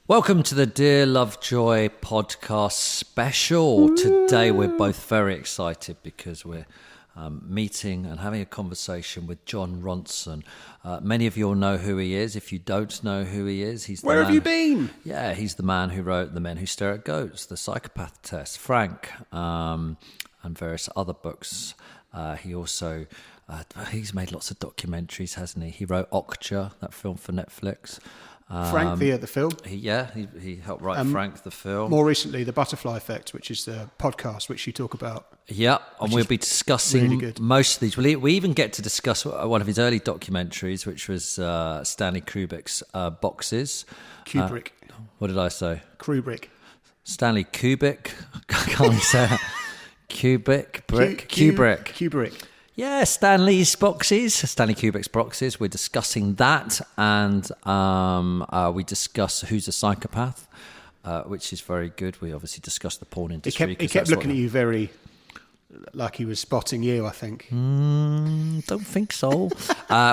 Welcome to the Dear Lovejoy podcast special. Today we're both very excited because we're meeting and having a conversation with Jon Ronson. Many of you will know who he is. If you don't know who he is, he's the Where man, have you been? Yeah, he's the man who wrote The Men Who Stare at Goats, The Psychopathy Test, Frank, and various other books. He also he's made lots of documentaries, hasn't he? He wrote Okja, that film for Netflix. Frank, the film. He helped write Frank, the film. More recently, The Butterfly Effect, which is the podcast which you talk about. Yeah, and we'll be discussing really most of these. We even get to discuss one of his early documentaries, which was Stanley Kubrick's Boxes. Kubrick. What did I say? Kubrick. Stanley Kubrick. Can't say that. Kubrick. Kubrick. Yeah, Stanley Kubrick's Boxes. We're discussing that, and we discuss Who's a Psychopath, which is very good. We obviously discussed the porn industry. He kept looking at you very like he was spotting you, I think. Don't think so.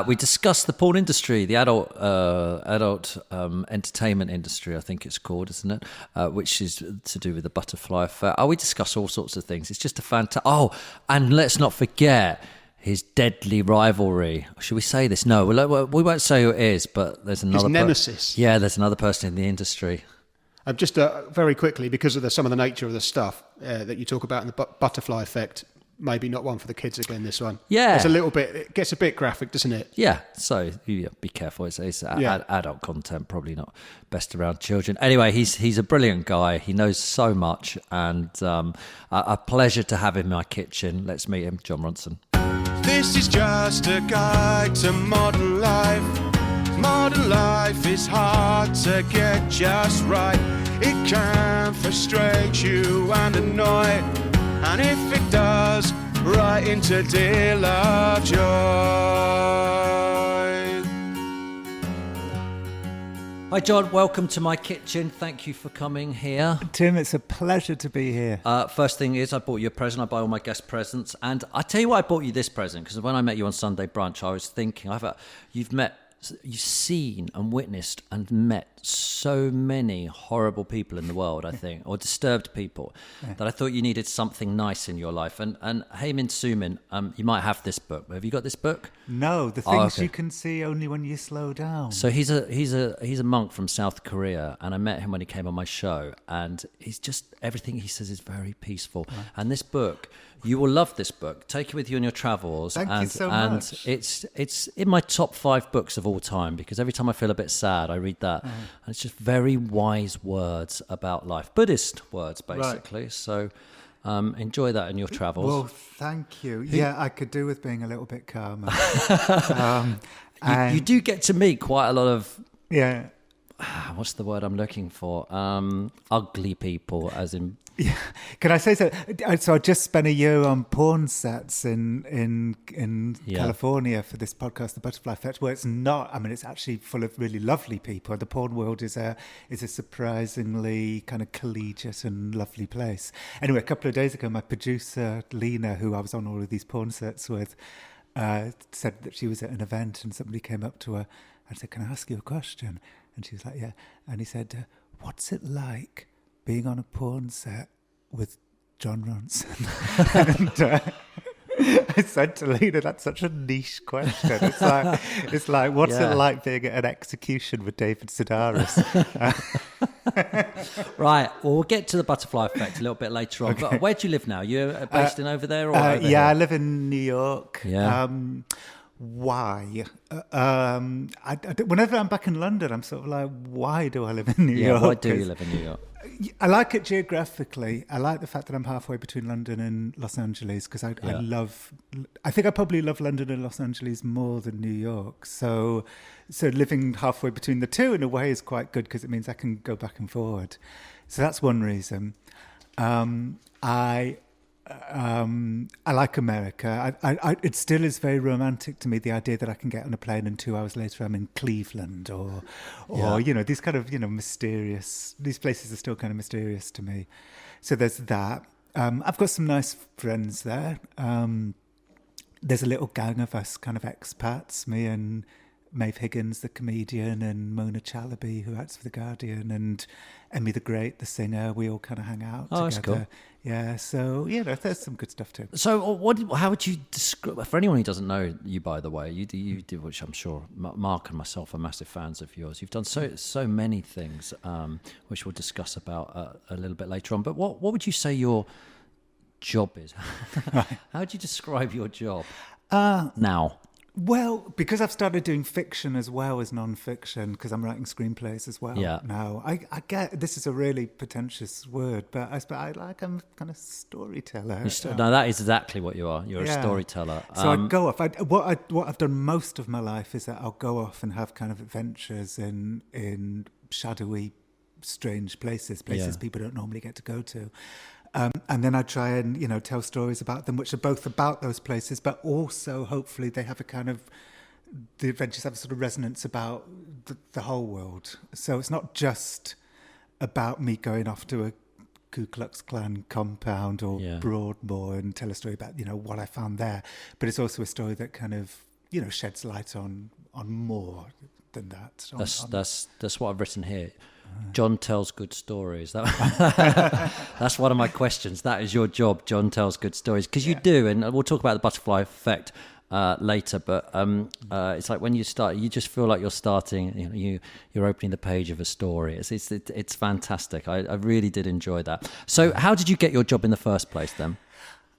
We discussed the porn industry, the adult entertainment industry, I think it's called, isn't it? Which is to do with the butterfly effect. We discuss all sorts of things. It's just a fantastic... and let's not forget his deadly rivalry. Should we say this? No, we won't say who it is, but there's another... His nemesis. There's another person in the industry. Just very quickly, because of some of the nature of the stuff that you talk about in the Butterfly Effect, maybe not one for the kids again, this one. Yeah. It's it gets a bit graphic, doesn't it? Yeah, so be careful. It's adult content, probably not best around children. Anyway, he's a brilliant guy. He knows so much, and a pleasure to have him in my kitchen. Let's meet him, Jon Ronson. This is just a guide to modern life. Modern life is hard to get just right. It can frustrate you and annoy. And if it does, right into Dear Lovejoy. Hi Jon, welcome to my kitchen. Thank you for coming here. Tim, it's a pleasure to be here. First thing is, I bought you a present. I buy all my guest presents. And I tell you why I bought you this present, because when I met you on Sunday brunch, I was thinking, you've seen and witnessed and met so many horrible people in the world, I think, or disturbed people, that I thought you needed something nice in your life. And Heyman Sumin, you might have this book. Have you got this book? No, the things you can see only when you slow down. So he's a monk from South Korea, and I met him when he came on my show, and he's just, everything he says is very peaceful. Right. And this book, you will love this book. Take it with you on your travels. Thank you so much. It's in my top 5 books of all time, because every time I feel a bit sad, I read that. And it's just very wise words about life. Buddhist words, basically. Right. So enjoy that in your travels. Well, thank you. Yeah, I could do with being a little bit calmer. You do get to meet quite a lot of... Yeah. What's the word I'm looking for? Ugly people, as in... Yeah. Can I say so? So I just spent a year on porn sets in California for this podcast, The Butterfly Effect, where it's not. I mean, it's actually full of really lovely people. The porn world is a surprisingly kind of collegiate and lovely place. Anyway, a couple of days ago, my producer Lena, who I was on all of these porn sets with, said that she was at an event, and somebody came up to her and said, "Can I ask you a question?" And she was like, "Yeah." And he said, "What's it like being on a porn set with Jon Ronson?" And I said to Lena, "That's such a niche question. It's like, what's it like being at an execution with David Sedaris?" Right. Well, we'll get to the Butterfly Effect a little bit later on. Okay. But where do you live now? You're based in over there, or over here? I live in New York. Yeah. Why? Whenever I'm back in London, I'm sort of like, why do I live in New York? Why do you live in New York? I like it geographically. I like the fact that I'm halfway between London and Los Angeles, because I think I probably love London and Los Angeles more than New York. So living halfway between the two in a way is quite good, because it means I can go back and forward. So that's one reason. I like America. It still is very romantic to me, the idea that I can get on a plane and 2 hours later I'm in Cleveland or these kind of, mysterious, these places are still kind of mysterious to me. So there's that. I've got some nice friends there. There's a little gang of us kind of expats, me and Maeve Higgins, the comedian, and Mona Chalabi, who acts for The Guardian, and Emmy the Great, the singer. We all kind of hang out together. That's cool. Yeah, so, there's some good stuff too. So how would you describe, for anyone who doesn't know you, by the way, you do, which I'm sure Mark and myself are massive fans of yours. You've done so many things, which we'll discuss about a little bit later on. But what would you say your job is? How would you describe your job now? Well, because I've started doing fiction as well as non-fiction, because I'm writing screenplays as well now. I get, this is a really pretentious word, but I'm kind of storyteller. No, that is exactly what you are. You're a storyteller. So I go off. What I've done most of my life is that I'll go off and have kind of adventures in shadowy, strange places people don't normally get to go to. And then I try and, tell stories about them, which are both about those places, but also hopefully they have the adventures have a sort of resonance about the whole world. So it's not just about me going off to a Ku Klux Klan compound or Broadmoor and tell a story about, what I found there. But it's also a story that kind of, sheds light on more than that. That's what I've written here. Jon tells good stories. That's one of my questions. That is your job. Jon tells good stories, because you do, and we'll talk about the butterfly effect later. But it's like when you start, you just feel like you're starting. You're opening the page of a story. It's fantastic. I really did enjoy that. So, how did you get your job in the first place, then?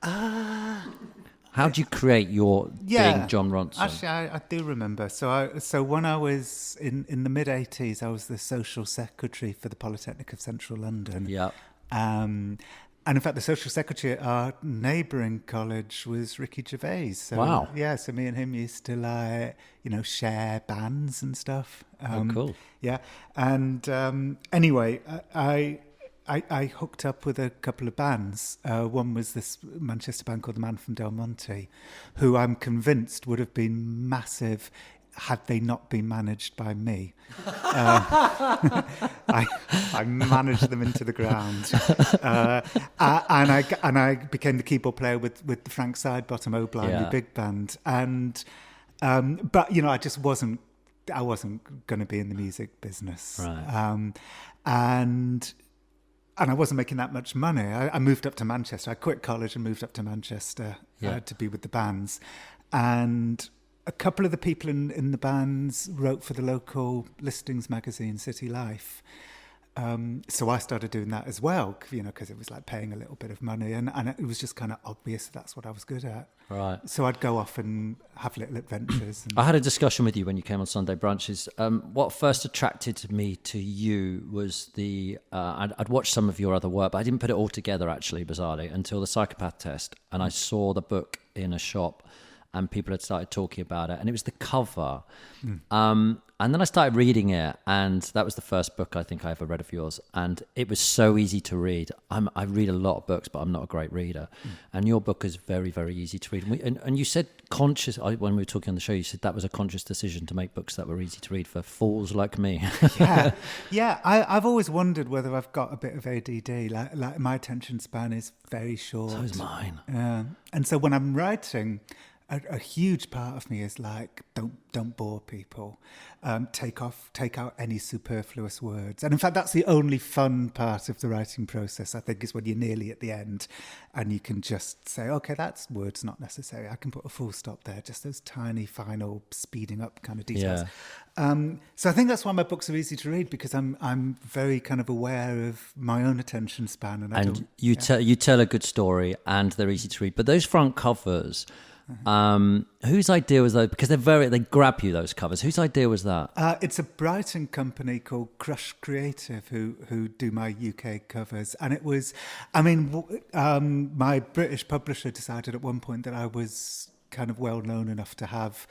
How did you create your being Jon Ronson? Actually, I do remember. So when I was in the mid-'80s, I was the social secretary for the Polytechnic of Central London. Yeah. And in fact, the social secretary at our neighbouring college was Ricky Gervais. So, wow. Yeah, so me and him used to, share bands and stuff. Cool. Yeah. And anyway, I hooked up with a couple of bands. One was this Manchester band called The Man from Del Monte, who I'm convinced would have been massive had they not been managed by me. I managed them into the ground. And I became the keyboard player with the Frank Sidebottom Oh Blimey big band. And but I just wasn't going to be in the music business. Right. And I wasn't making that much money. I moved up to Manchester. I quit college and moved up to Manchester to be with the bands. And a couple of the people in the bands wrote for the local listings magazine, City Life. So I started doing that as well, because it was like paying a little bit of money. And it was just kind of obvious that's what I was good at. Right. So I'd go off and have little adventures. I had a discussion with you when you came on Sunday Brunches. What first attracted me to you was I'd watched some of your other work, but I didn't put it all together, actually, bizarrely, until the Psychopathy Test. And I saw the book in a shop and people had started talking about it. And it was the cover. And then I started reading it, and that was the first book I think I ever read of yours. And it was so easy to read. I read a lot of books, but I'm not a great reader. And your book is very, very easy to read. And you said when we were talking on the show, you said that was a conscious decision to make books that were easy to read for fools like me. Yeah. I've always wondered whether I've got a bit of ADD. Like my attention span is very short. So is mine. And so when I'm writing, a huge part of me is like, don't bore people. Take out any superfluous words. And in fact, that's the only fun part of the writing process, I think, is when you're nearly at the end and you can just say, okay, that's word's not necessary. I can put a full stop there, just those tiny, final, speeding up kind of details. Yeah. So I think that's why my books are easy to read, because I'm very kind of aware of my own attention span. And you tell a good story and they're easy to read. But those front covers... whose idea was that? Because they grab you, those covers. Whose idea was that? It's a Brighton company called Crush Creative who do my UK covers, and it was, my British publisher decided at one point that I was kind of well known enough to have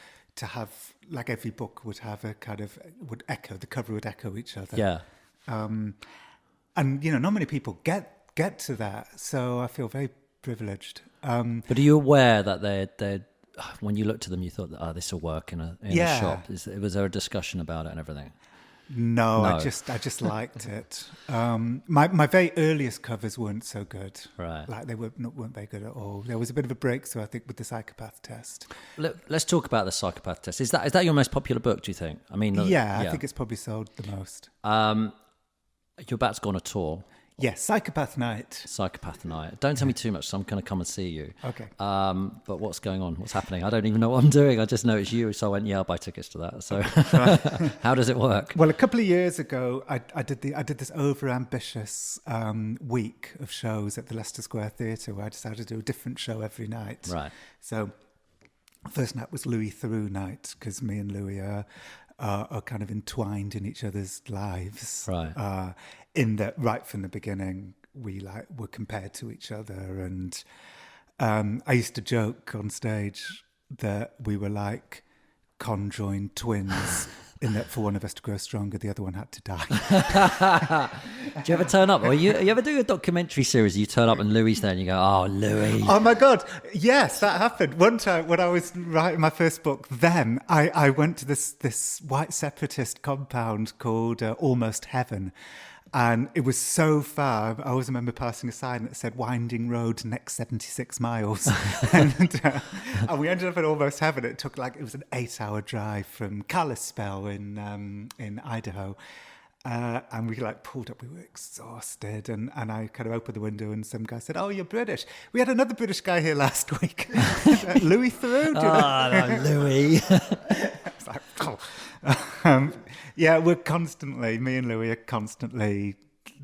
like every book would have a kind of the cover would echo each other. Yeah. And not many people get to that, so I feel very privileged. But are you aware that they're when you looked at them, you thought that this will work in a shop? Was there a discussion about it and everything? No, I just liked it. My very earliest covers weren't so good. Right. Like they weren't very good at all. There was a bit of a breakthrough, I think, with the Psychopath Test. Let's talk about the Psychopath Test. Is that your most popular book, do you think? I mean, I think it's probably sold the most. You're about to go on a tour. Yes, Psychopath Night. Psychopath Night. Don't tell me too much, so I'm going to come and see you. Okay. But what's going on? What's happening? I don't even know what I'm doing. I just know it's you, so I went, I'll buy tickets to that. So how does it work? Well, a couple of years ago, I did this over-ambitious week of shows at the Leicester Square Theatre where I decided to do a different show every night. Right. So first night was Louis Theroux night, because me and Louis are kind of entwined in each other's lives. Right. In that right from the beginning, we were compared to each other. And I used to joke on stage that we were like conjoined twins in that for one of us to grow stronger, the other one had to die. Do you ever turn up? Or you ever do a documentary series, you turn up and Louis there and you go, oh, Louis. Oh my God. Yes, that happened. One time when I was writing my first book, then I went to this white separatist compound called Almost Heaven. And it was so far. I always remember passing a sign that said "Winding Road, next 76 miles," and we ended up at Almost Heaven. It was an 8-hour drive from Kalispell in Idaho, and we pulled up. We were exhausted, and I kind of opened the window, and some guy said, "Oh, you're British. We had another British guy here last week, Louis Theroux." No, Louis. It's like, oh. Yeah, me and Louis are constantly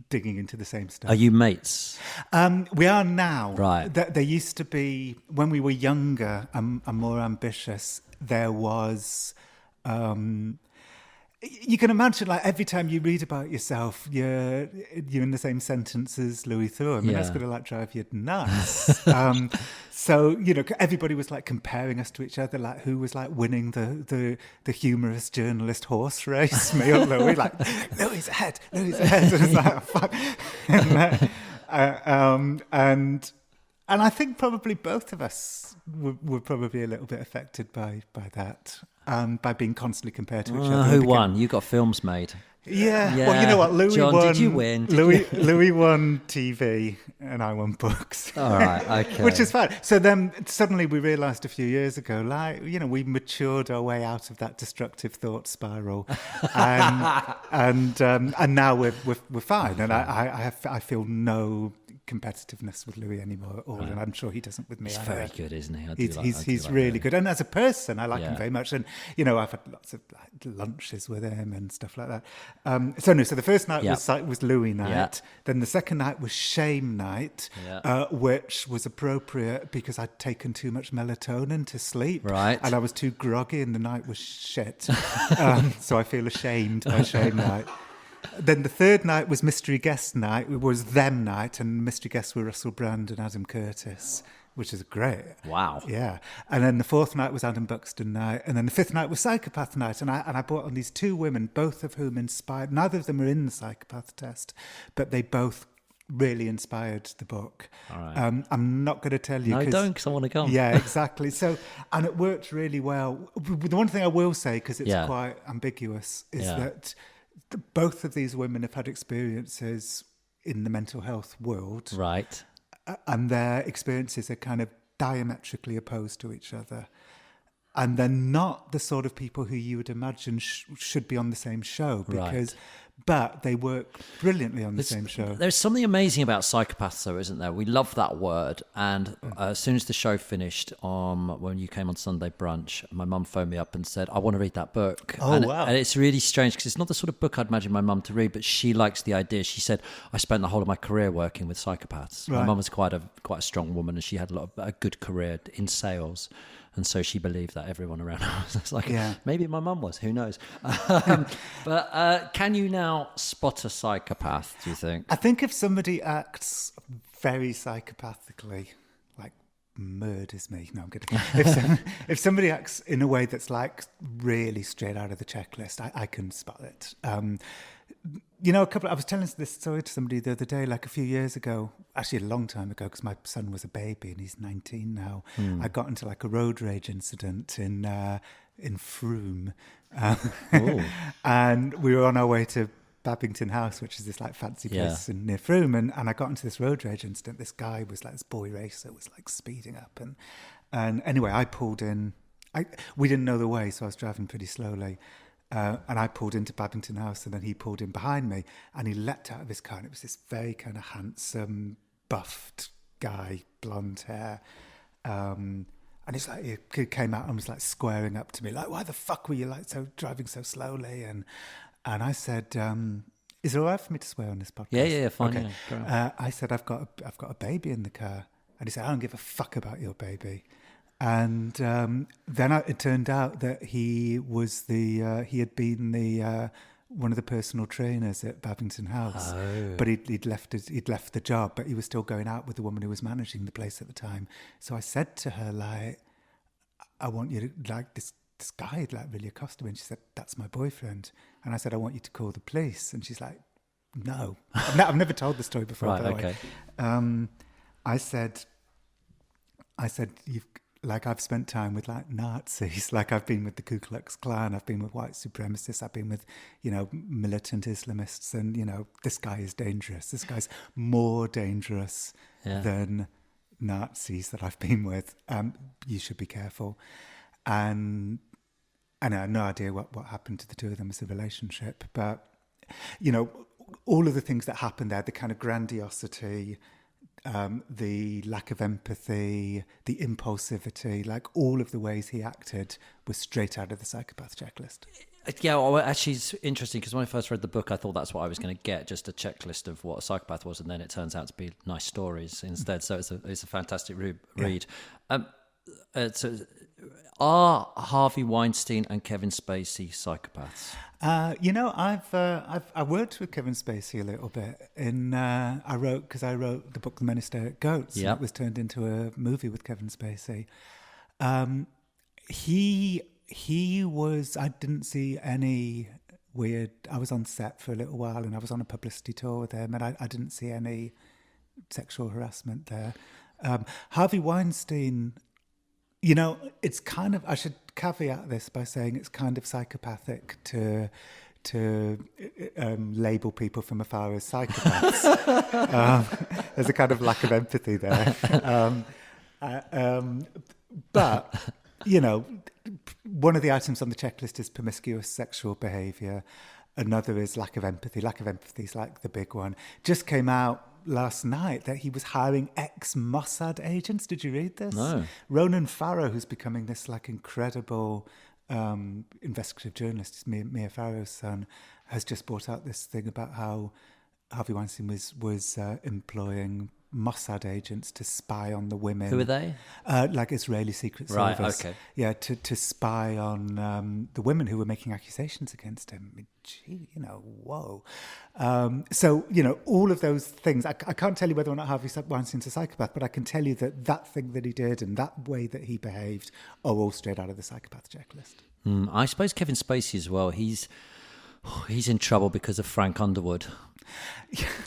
digging into the same stuff. Are you mates? We are now. Right. There used to be, when we were younger and more ambitious, there was... you can imagine, every time you read about yourself, you're in the same sentence as Louis Theroux. I mean, that's going to drive you nuts. So, everybody was comparing us to each other, who was winning the humorous journalist horse race, me or Louis, Louis ahead. And it's like, fuck. And I think probably both of us were probably a little bit affected by that. By being constantly compared to each other. Who won? You got films made. Yeah. Well, you know what? Louis John, won. Did you win? Louis won TV and I won books. All right, okay. Which is fine. So then suddenly we realised a few years ago, we matured our way out of that destructive thought spiral, and now we're fine. And I feel no competitiveness with Louis anymore at all, and I'm sure he doesn't with me. He's either. very good, isn't he? He's really good, and as a person, I like him very much. And I've had lots of lunches with him and stuff like that. So the first night was Louis night. Yeah. Then the second night was Shame night, which was appropriate because I'd taken too much melatonin to sleep, right? And I was too groggy, and the night was shit. So I feel ashamed by Shame night. Then the third night was Mystery Guest night. It was them night, and mystery guests were Russell Brand and Adam Curtis, which is great. Wow. Yeah. And then the fourth night was Adam Buxton night, and then the fifth night was Psychopath night. And I brought on these two women, both of whom inspired. Neither of them are in the Psychopath Test, but they both really inspired the book. All right. I'm not going to tell you. No, don't, because I want to come. Yeah, exactly. So, and it worked really well. The one thing I will say, because it's quite ambiguous, is that both of these women have had experiences in the mental health world. Right. And their experiences are kind of diametrically opposed to each other. And they're not the sort of people who you would imagine should be on the same show, because, but they work brilliantly on the same show. There's something amazing about Psychopaths, though, isn't there? We love that word. And as soon as the show finished, when you came on Sunday brunch, my mum phoned me up and said, I want to read that book. Oh, wow. And it's really strange because it's not the sort of book I'd imagine my mum to read, but she likes the idea. She said, I spent the whole of my career working with psychopaths. Right. My mum was quite a strong woman, and she had a good career in sales. And so she believed that everyone around her was like, maybe my mum was, who knows? But can you now spot a psychopath, do you think? I think if somebody acts very psychopathically, murders me. No, I'm kidding. If somebody acts in a way that's really straight out of the checklist, I can spot it. I was telling this story to somebody the other day, a few years ago, actually a long time ago, because my son was a baby and he's 19 now. I got into like a road rage incident in Froome, and we were on our way to Babington House, which is this like fancy place near Froome, and I got into this road rage incident. This guy was like, this boy racer was like speeding up, and anyway, I pulled in. We didn't know the way, so I was driving pretty slowly. And I pulled into Babington House, and then he pulled in behind me, and he leapt out of his car, and it was this very kind of handsome, buffed guy, blonde hair. And it's like he came out and was like squaring up to me, like, "Why the fuck were you like driving so slowly?" And I said, "Is it all right for me to swear on this podcast?" Yeah, fine. Okay. Yeah, I said, "I've got a baby in the car," and he said, "I don't give a fuck about your baby." And then it turned out that he had been one of the personal trainers at Babington House, but he'd left the job, but he was still going out with the woman who was managing the place at the time. So I said to her, like, "I want you to, like, this guy like really accosted me," and she said, "That's my boyfriend." And I said, "I want you to call the police," and she's like, "No." I've never told the story before. Right, by the okay. way. I said, I've spent time with like Nazis, like I've been with the Ku Klux Klan, I've been with white supremacists, I've been with, militant Islamists, and, this guy is dangerous. This guy's more dangerous than Nazis that I've been with. You should be careful. And I had no idea what happened to the two of them as a relationship. But, all of the things that happened there, the kind of grandiosity, the lack of empathy, the impulsivity, like all of the ways he acted was straight out of the Psychopath checklist. Yeah, well, actually, it's interesting because when I first read the book, I thought that's what I was going to get, just a checklist of what a psychopath was, and then it turns out to be nice stories instead. So it's a fantastic read. So are Harvey Weinstein and Kevin Spacey psychopaths? I worked with Kevin Spacey a little bit. I wrote the book The Men Who Stare at Goats. Yep. And it was turned into a movie with Kevin Spacey. He was. I didn't see any weird. I was on set for a little while, and I was on a publicity tour with him, and I didn't see any sexual harassment there. Harvey Weinstein. It's kind of, I should caveat this by saying it's kind of psychopathic to label people from afar as psychopaths. There's a kind of lack of empathy there. But, one of the items on the checklist is promiscuous sexual behaviour. Another is lack of empathy. Lack of empathy is like the big one. Just came out last night that he was hiring ex-Mossad agents. Did you read this? No. Ronan Farrow, who's becoming this like incredible investigative journalist, Mia Farrow's son, has just brought out this thing about how Harvey Weinstein was employing Mossad agents to spy on the women. Who are they? Like Israeli Secret Service. Right, okay. Yeah, to spy on the women who were making accusations against him. I mean, gee, whoa. So, all of those things, I can't tell you whether or not Harvey Weinstein's a psychopath, but I can tell you that thing that he did and that way that he behaved are all straight out of the psychopath checklist. I suppose Kevin Spacey as well, he's in trouble because of Frank Underwood.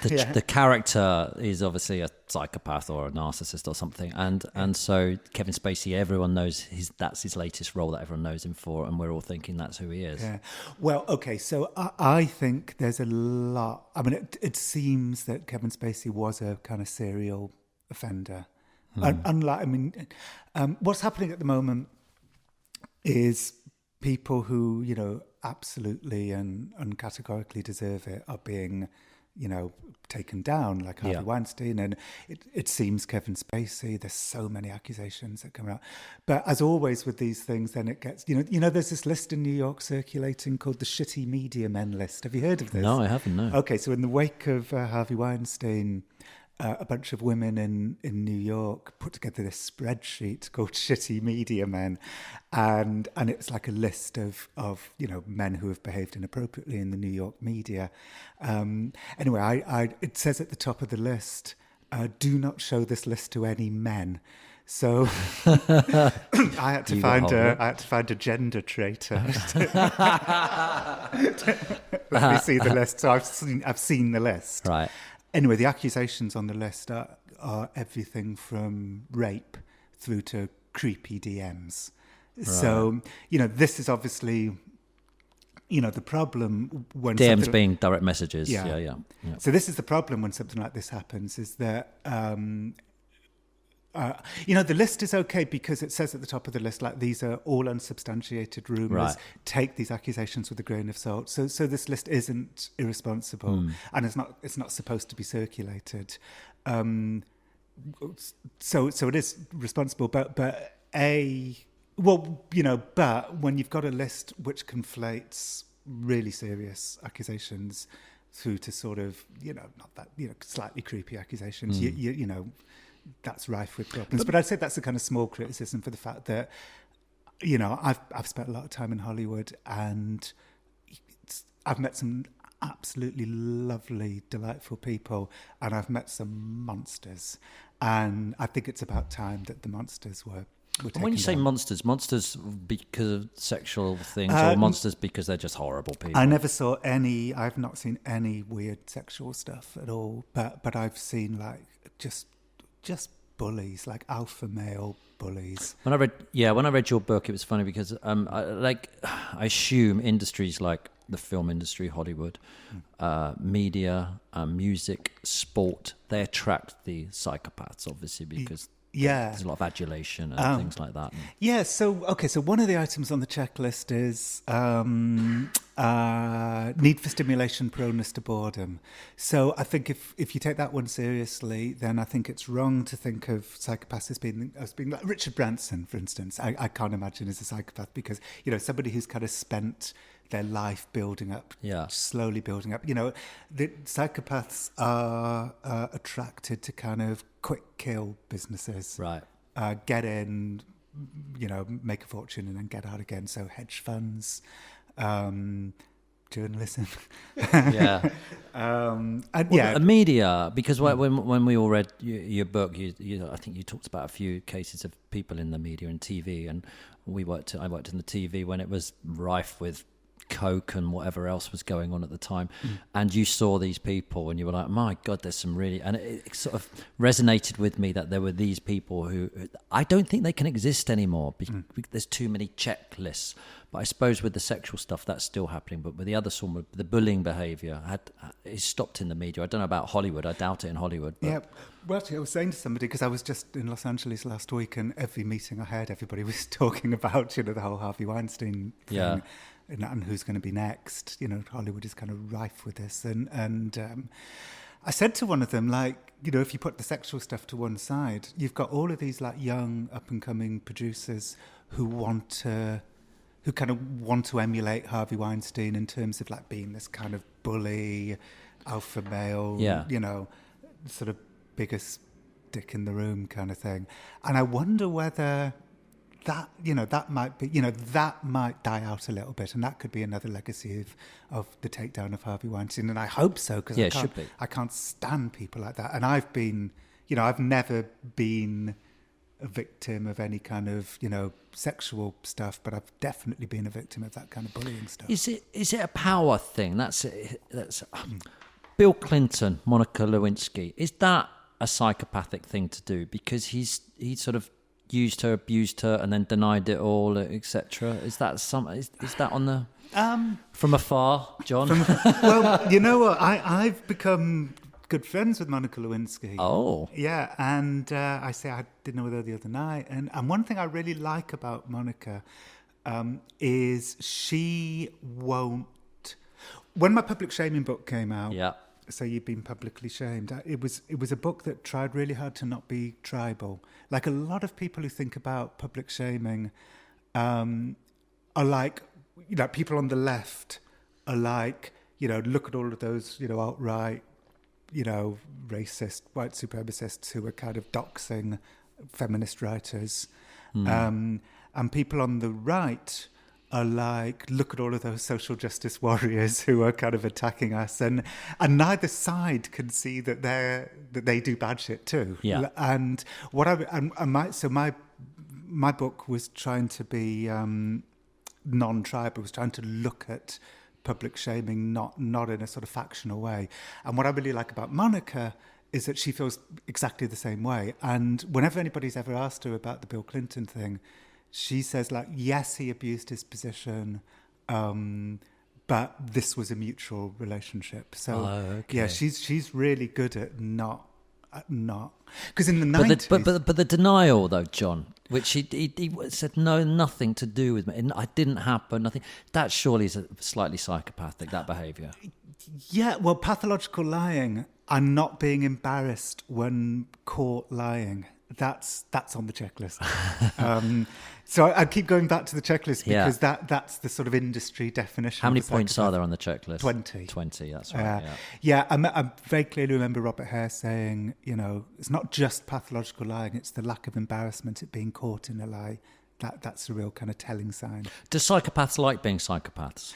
The character is obviously a psychopath or a narcissist or something, and so Kevin Spacey, everyone knows that's his latest role that everyone knows him for, and we're all thinking that's who he is. Yeah. Well, okay, so I think there's a lot. I mean, it seems that Kevin Spacey was a kind of serial offender. Unlike, what's happening at the moment is people who absolutely and categorically deserve it are being taken down, like Harvey Weinstein, and it seems Kevin Spacey. There's so many accusations that come out, but as always with these things, then it gets there's this list in New York circulating called the Shitty Media Men list. Have you heard of this? No, I haven't. No. Okay, so in the wake of Harvey Weinstein, a bunch of women in New York put together this spreadsheet called Shitty Media Men, and it's like a list of men who have behaved inappropriately in the New York media. Anyway, it says at the top of the list, do not show this list to any men. So I had to find a gender traitor. Let me see the list. So I've seen the list. Right. anyway, the accusations on the list are everything from rape through to creepy DMs. Right. So, this is obviously, the problem when DMs being direct messages. Yeah. So this is the problem when something like this happens, is that, the list is okay because it says at the top of the list, like, these are all unsubstantiated rumours. Right. Take these accusations with a grain of salt. So this list isn't irresponsible, and it's not supposed to be circulated. So it is responsible, but when you've got a list which conflates really serious accusations through to sort of, not that, slightly creepy accusations, that's rife with problems. But I'd say that's a kind of small criticism for the fact that, I've spent a lot of time in Hollywood, and I've met some absolutely lovely, delightful people, and I've met some monsters. And I think it's about time that the monsters were taken when you say down. monsters because of sexual things, or monsters because they're just horrible people? I've not seen any weird sexual stuff at all, but I've seen like just bullies, like alpha male bullies. When I read your book, it was funny because I assume industries like the film industry, Hollywood, media, music, sport, they attract the psychopaths, obviously, because there's a lot of adulation and things like that. Yeah, so one of the items on the checklist is need for stimulation, proneness to boredom. So I think if you take that one seriously, then I think it's wrong to think of psychopaths as being like Richard Branson, for instance. I can't imagine as a psychopath because, somebody who's kind of spent their life building up, slowly building up. The psychopaths are attracted to kind of quick kill businesses. Right. Get in, make a fortune and then get out again. So hedge funds, journalism. Yeah. Media, because when we all read your book, I think you talked about a few cases of people in the media and TV, and I worked in the TV when it was rife with coke and whatever else was going on at the time, and you saw these people and you were like, my God, there's some really, and it sort of resonated with me that there were these people who I don't think they can exist anymore because there's too many checklists. But I suppose with the sexual stuff that's still happening, but with the other sort of the bullying behaviour is stopped in the media. I don't know about Hollywood, I doubt it in Hollywood, but. Yeah, well, actually, I was saying to somebody, because I was just in Los Angeles last week, and every meeting I had, everybody was talking about the whole Harvey Weinstein thing. Yeah. And who's going to be next? Hollywood is kind of rife with this. And I said to one of them, like, if you put the sexual stuff to one side, you've got all of these like young up and coming producers who kind of want to emulate Harvey Weinstein in terms of like being this kind of bully, alpha male, sort of biggest dick in the room kind of thing. And I wonder whether that might be, that might die out a little bit, and that could be another legacy of the takedown of Harvey Weinstein. And I hope so, because I can't stand people like that. And I've been, I've never been a victim of any kind of, sexual stuff, but I've definitely been a victim of that kind of bullying stuff. Is it a power thing? That's Bill Clinton, Monica Lewinsky. Is that a psychopathic thing to do? Because he sort of used her, abused her, and then denied it all, etc. Is that is that on the from afar, John? Well, you know what? I've become good friends with Monica Lewinsky. Oh, yeah, and I did know her the other night, and one thing I really like about Monica is she won't. When my public shaming book came out, So You've Been Publicly Shamed, it was a book that tried really hard to not be tribal. Like a lot of people who think about public shaming are like, people on the left are like, look at all of those, alt-right, racist, white supremacists who are kind of doxing feminist writers. And people on the right are like, look at all of those social justice warriors who are kind of attacking us, and neither side can see that they do bad shit too. Yeah. And my book was trying to be non-tribal. It was trying to look at public shaming, not in a sort of factional way. And what I really like about Monica is that she feels exactly the same way. And whenever anybody's ever asked her about the Bill Clinton thing, she says, like, yes, he abused his position, but this was a mutual relationship. So, yeah, she's really good at not. Because in the 90s... But the denial, though, John, which he said, no, nothing to do with me. I didn't happen, nothing. That surely is slightly psychopathic, that behaviour. Yeah, well, pathological lying and not being embarrassed when caught lying, that's on the checklist. So I keep going back to the checklist because that's the sort of industry definition. How many points are there on the checklist? 20. 20, that's right. I very clearly remember Robert Hare saying, it's not just pathological lying, it's the lack of embarrassment at being caught in a lie. That's a real kind of telling sign. Do psychopaths like being psychopaths?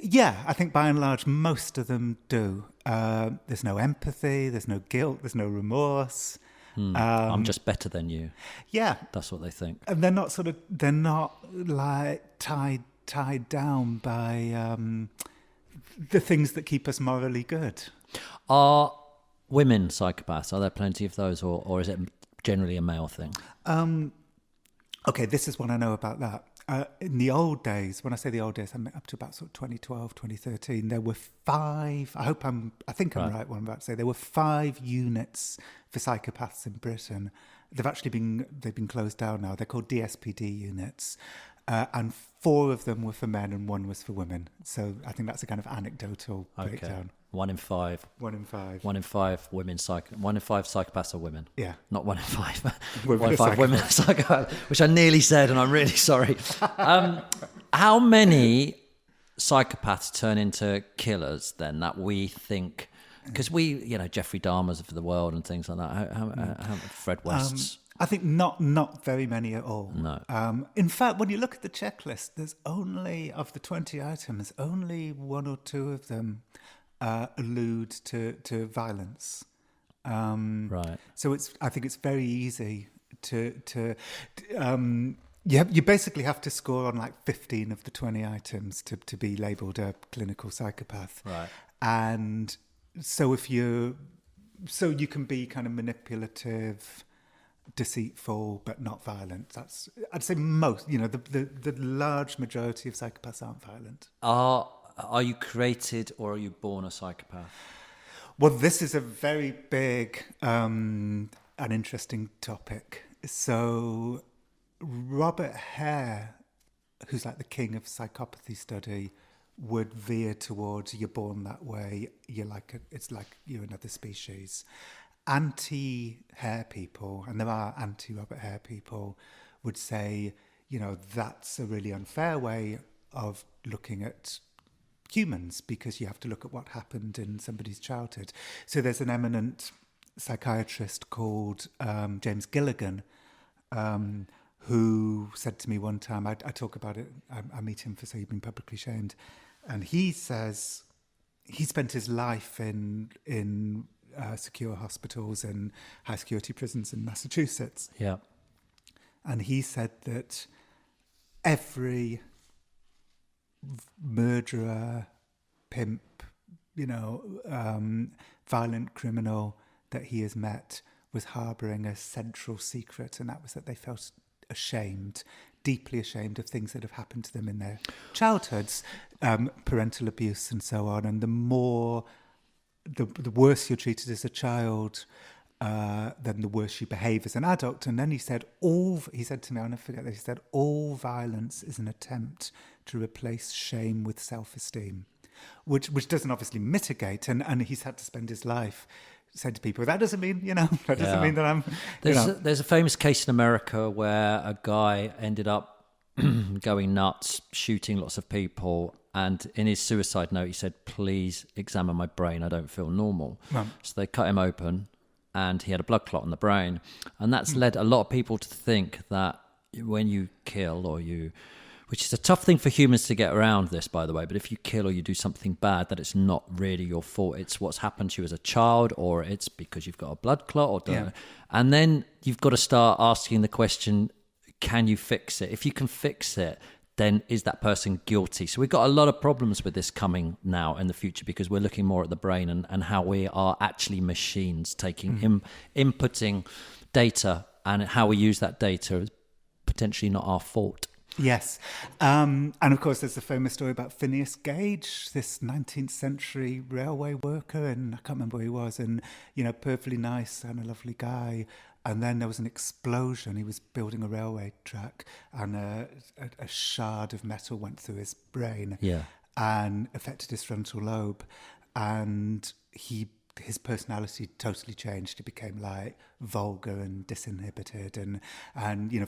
Yeah, I think by and large, most of them do. There's no empathy, there's no guilt, there's no remorse. I'm just better than you. Yeah. That's what they think. And they're not like tied down by the things that keep us morally good. Are women psychopaths? Are there plenty of those, or is it generally a male thing? Okay, this is what I know about that. In the old days, when I say the old days, I mean up to about sort of 2012, 2013, there were 5, I think I'm right what I'm about to say, there were 5 units for psychopaths in Britain. They've been closed down now. They're called DSPD units. And 4 of them were for men and 1 was for women. So I think that's a kind of anecdotal breakdown. 1 in 5. 1 in 5. 1 in 5 women 1 in 5 psychopaths are women. Yeah. Not 1 in 5. 1 in 5 women are psychopaths, which I nearly said, and I'm really sorry. How many psychopaths turn into killers then that we think? Because Jeffrey Dahmer's of the world and things like that. How Fred West's. I think not very many at all. No. In fact, when you look at the checklist, there's only, of the 20 items, only 1 or 2 of them allude to violence. Right. So I think it's very easy to you basically have to score on like 15 of the 20 items to be labelled a clinical psychopath. Right. And so you can be kind of manipulative, deceitful, but not violent. I'd say most. The large majority of psychopaths aren't violent. Are you created or are you born a psychopath? Well, this is a very big and interesting topic. So Robert Hare, who's like the king of psychopathy study, would veer towards you're born that way. It's like you're another species. Anti-Hare people, and there are anti-Robert Hare people, would say, that's a really unfair way of looking at humans because you have to look at what happened in somebody's childhood. So there's an eminent psychiatrist called James Gilligan who said to me one time, I talk about it, I meet him for So You've Been Publicly Shamed, and he says he spent his life in secure hospitals and high security prisons in Massachusetts. Yeah. And he said that every murderer, pimp, violent criminal that he has met was harbouring a central secret, and that was that they felt ashamed, deeply ashamed of things that have happened to them in their childhoods, parental abuse and so on. And the worse you're treated as a child, then the worse you behave as an adult. And then he said to me, I'll never forget this, he said, all violence is an attempt to replace shame with self-esteem, which doesn't obviously mitigate. And he's had to spend his life saying to people, that doesn't mean, that doesn't mean that I'm... There's a famous case in America where a guy ended up going nuts, shooting lots of people, and in his suicide note he said, please examine my brain, I don't feel normal. Right. So they cut him open and he had a blood clot in the brain, and that's led a lot of people to think that when you kill which is a tough thing for humans to get around this, by the way, but if you kill or you do something bad, that it's not really your fault, it's what's happened to you as a child, or it's because you've got a blood clot, and then you've got to start asking the question, can you fix it? If you can fix it, then is that person guilty? So we've got a lot of problems with this coming now in the future, because we're looking more at the brain and how we are actually machines taking inputting data, and how we use that data is potentially not our fault. Yes. And of course, there's the famous story about Phineas Gage, this 19th century railway worker, and I can't remember who he was, and, perfectly nice and a lovely guy. And then there was an explosion. He was building a railway track, and a shard of metal went through his brain and affected his frontal lobe. And his personality totally changed. He became like vulgar and disinhibited, and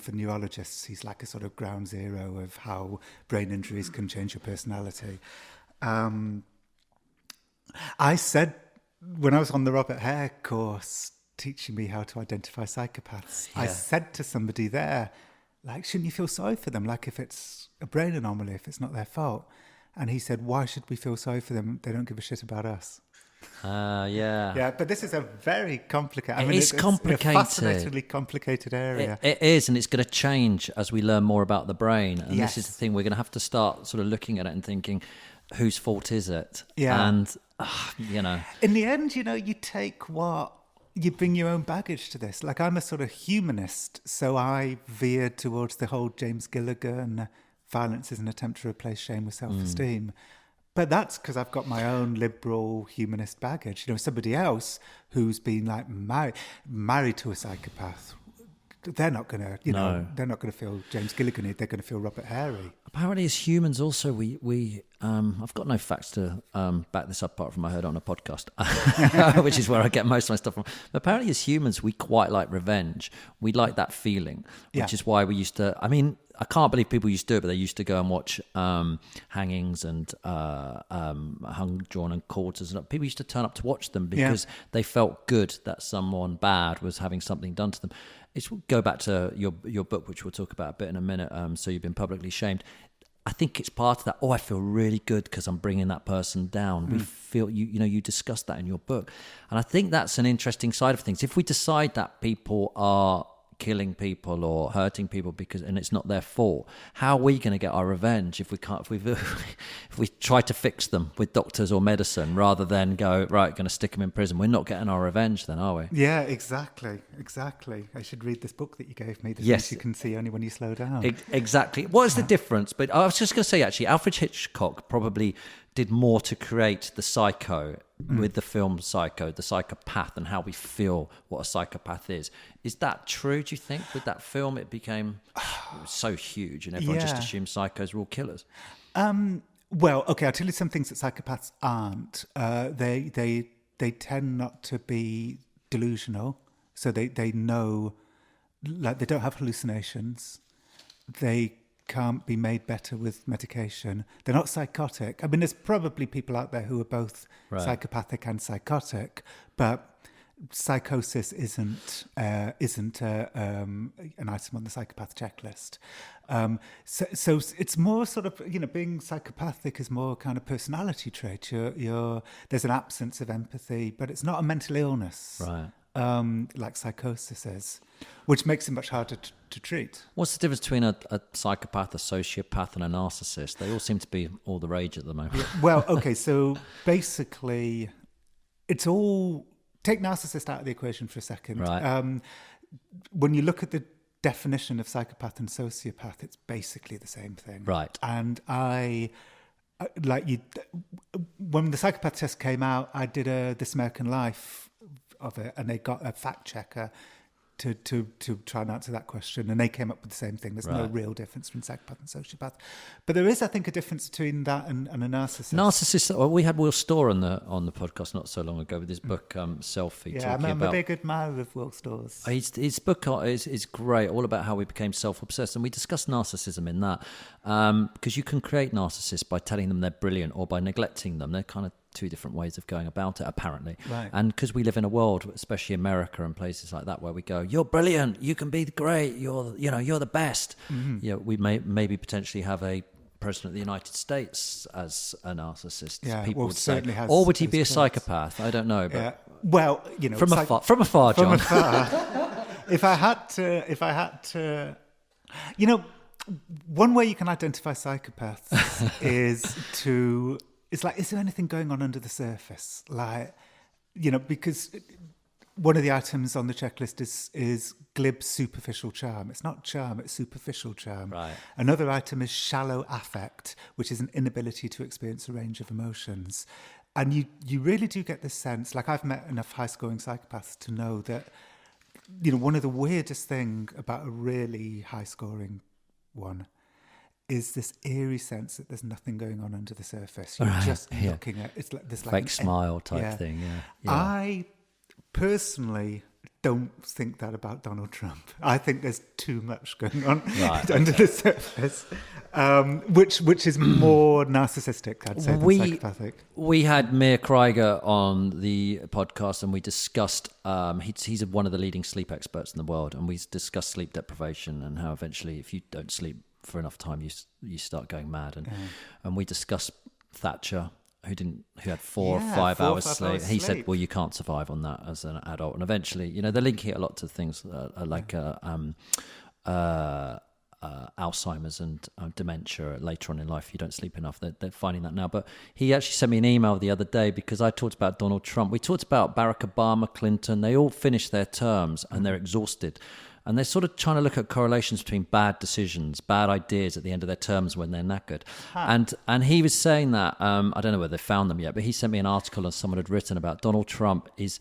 for neurologists, he's like a sort of ground zero of how brain injuries can change your personality. I said, when I was on the Robert Hare course teaching me how to identify psychopaths, I said to somebody there, like, shouldn't you feel sorry for them? Like, if it's a brain anomaly, if it's not their fault. And he said, why should we feel sorry for them? They don't give a shit about us. Yeah, but this is a very complicated. It's complicated. A fascinatingly complicated area. It is, and it's going to change as we learn more about the brain. And this is the thing, we're going to have to start sort of looking at it and thinking, whose fault is it? Yeah. And in the end, you bring your own baggage to this. Like, I'm a sort of humanist, so I veered towards the whole James Gilligan, violence is an attempt to replace shame with self-esteem. But that's because I've got my own liberal humanist baggage. Somebody else who's been like married to a psychopath, they're not going to, they're not going to feel James Gilligan. They're going to feel Robert Harry. Apparently, as humans, also we I've got no facts to back this up apart from I heard it on a podcast, which is where I get most of my stuff from. But apparently, as humans, we quite like revenge. We like that feeling, which is why we used to. I mean, I can't believe people used to do it, but they used to go and watch hangings and hung, drawn, and quarters. And people used to turn up to watch them because they felt good that someone bad was having something done to them. It's go back to your book, which we'll talk about a bit in a minute. So you've been publicly shamed. I think it's part of that. Oh, I feel really good because I'm bringing that person down. We feel you discussed that in your book, and I think that's an interesting side of things. If we decide that people are killing people or hurting people and it's not their fault, how are we going to get our revenge if we can't? If we try to fix them with doctors or medicine rather than go right, going to stick them in prison, we're not getting our revenge then, are we? Yeah, exactly. I should read this book that you gave me. Yes, you can see only when you slow down. Exactly. What is the difference? But I was just going to say, actually, Alfred Hitchcock probably did more to create the psycho with the film Psycho, the psychopath, and how we feel what a psychopath is. Is that true, do you think? With that film, it became so huge and everyone just assumed psychos were all killers. Well, okay, I'll tell you some things that psychopaths aren't. They tend not to be delusional. So they know, like, they don't have hallucinations. They can't be made better with medication. They're not psychotic. I mean, there's probably people out there who are both psychopathic and psychotic, but psychosis isn't an item on the psychopath checklist. So it's more sort of, being psychopathic is more kind of personality trait. There's an absence of empathy, but it's not a mental illness. Right. Like psychosis is, which makes it much harder to treat. What's the difference between a psychopath, a sociopath, and a narcissist? They all seem to be all the rage at the moment. Yeah, well, okay, so basically, it's all... Take narcissist out of the equation for a second. Right. When you look at the definition of psychopath and sociopath, it's basically the same thing. Right. And when the Psychopathy Test came out, I did This American Life of it, and they got a fact checker to try and answer that question, and they came up with the same thing. There's no real difference between psychopath and sociopath, but there is, I think, a difference between that and a narcissist. Narcissist. Well, we had Will Storr on the podcast not so long ago with his book Selfie. Yeah, I'm a big admirer of Will Storr's. His book is great, all about how we became self-obsessed, and we discussed narcissism in that because you can create narcissists by telling them they're brilliant or by neglecting them. They're kind of two different ways of going about it, apparently. Right. And because we live in a world, especially America and places like that, where we go, "You're brilliant, you can be great, you're the best." Mm-hmm. We may maybe potentially have a president of the United States as a narcissist. Yeah, people would say, has, or would he be a psychopath? I don't know. But yeah. Well, from afar, John. If I had to, one way you can identify psychopaths is like, is there anything going on under the surface? Like, because one of the items on the checklist is glib superficial charm. It's not charm, it's superficial charm. Right. Another item is shallow affect, which is an inability to experience a range of emotions. And you really do get this sense, like I've met enough high-scoring psychopaths to know that, one of the weirdest thing about a really high-scoring one is this eerie sense that there's nothing going on under the surface. You're just looking at, it's like this fake smile type thing. Yeah. I personally don't think that about Donald Trump. I think there's too much going on under the surface, which is more narcissistic, I'd say, than psychopathic. We had Mir Krieger on the podcast, and we discussed, he's one of the leading sleep experts in the world, and we discussed sleep deprivation and how eventually if you don't sleep for enough time, you start going mad. And we discussed Thatcher, who had 4 or 5 hours sleep. He said, well, you can't survive on that as an adult. And eventually, they're linking it a lot to things like Alzheimer's and dementia later on in life. You don't sleep enough. They're finding that now. But he actually sent me an email the other day because I talked about Donald Trump. We talked about Barack Obama, Clinton. They all finished their terms and they're exhausted. And they're sort of trying to look at correlations between bad decisions, bad ideas at the end of their terms when they're knackered. And he was saying that, I don't know whether they found them yet, but he sent me an article and someone had written about Donald Trump is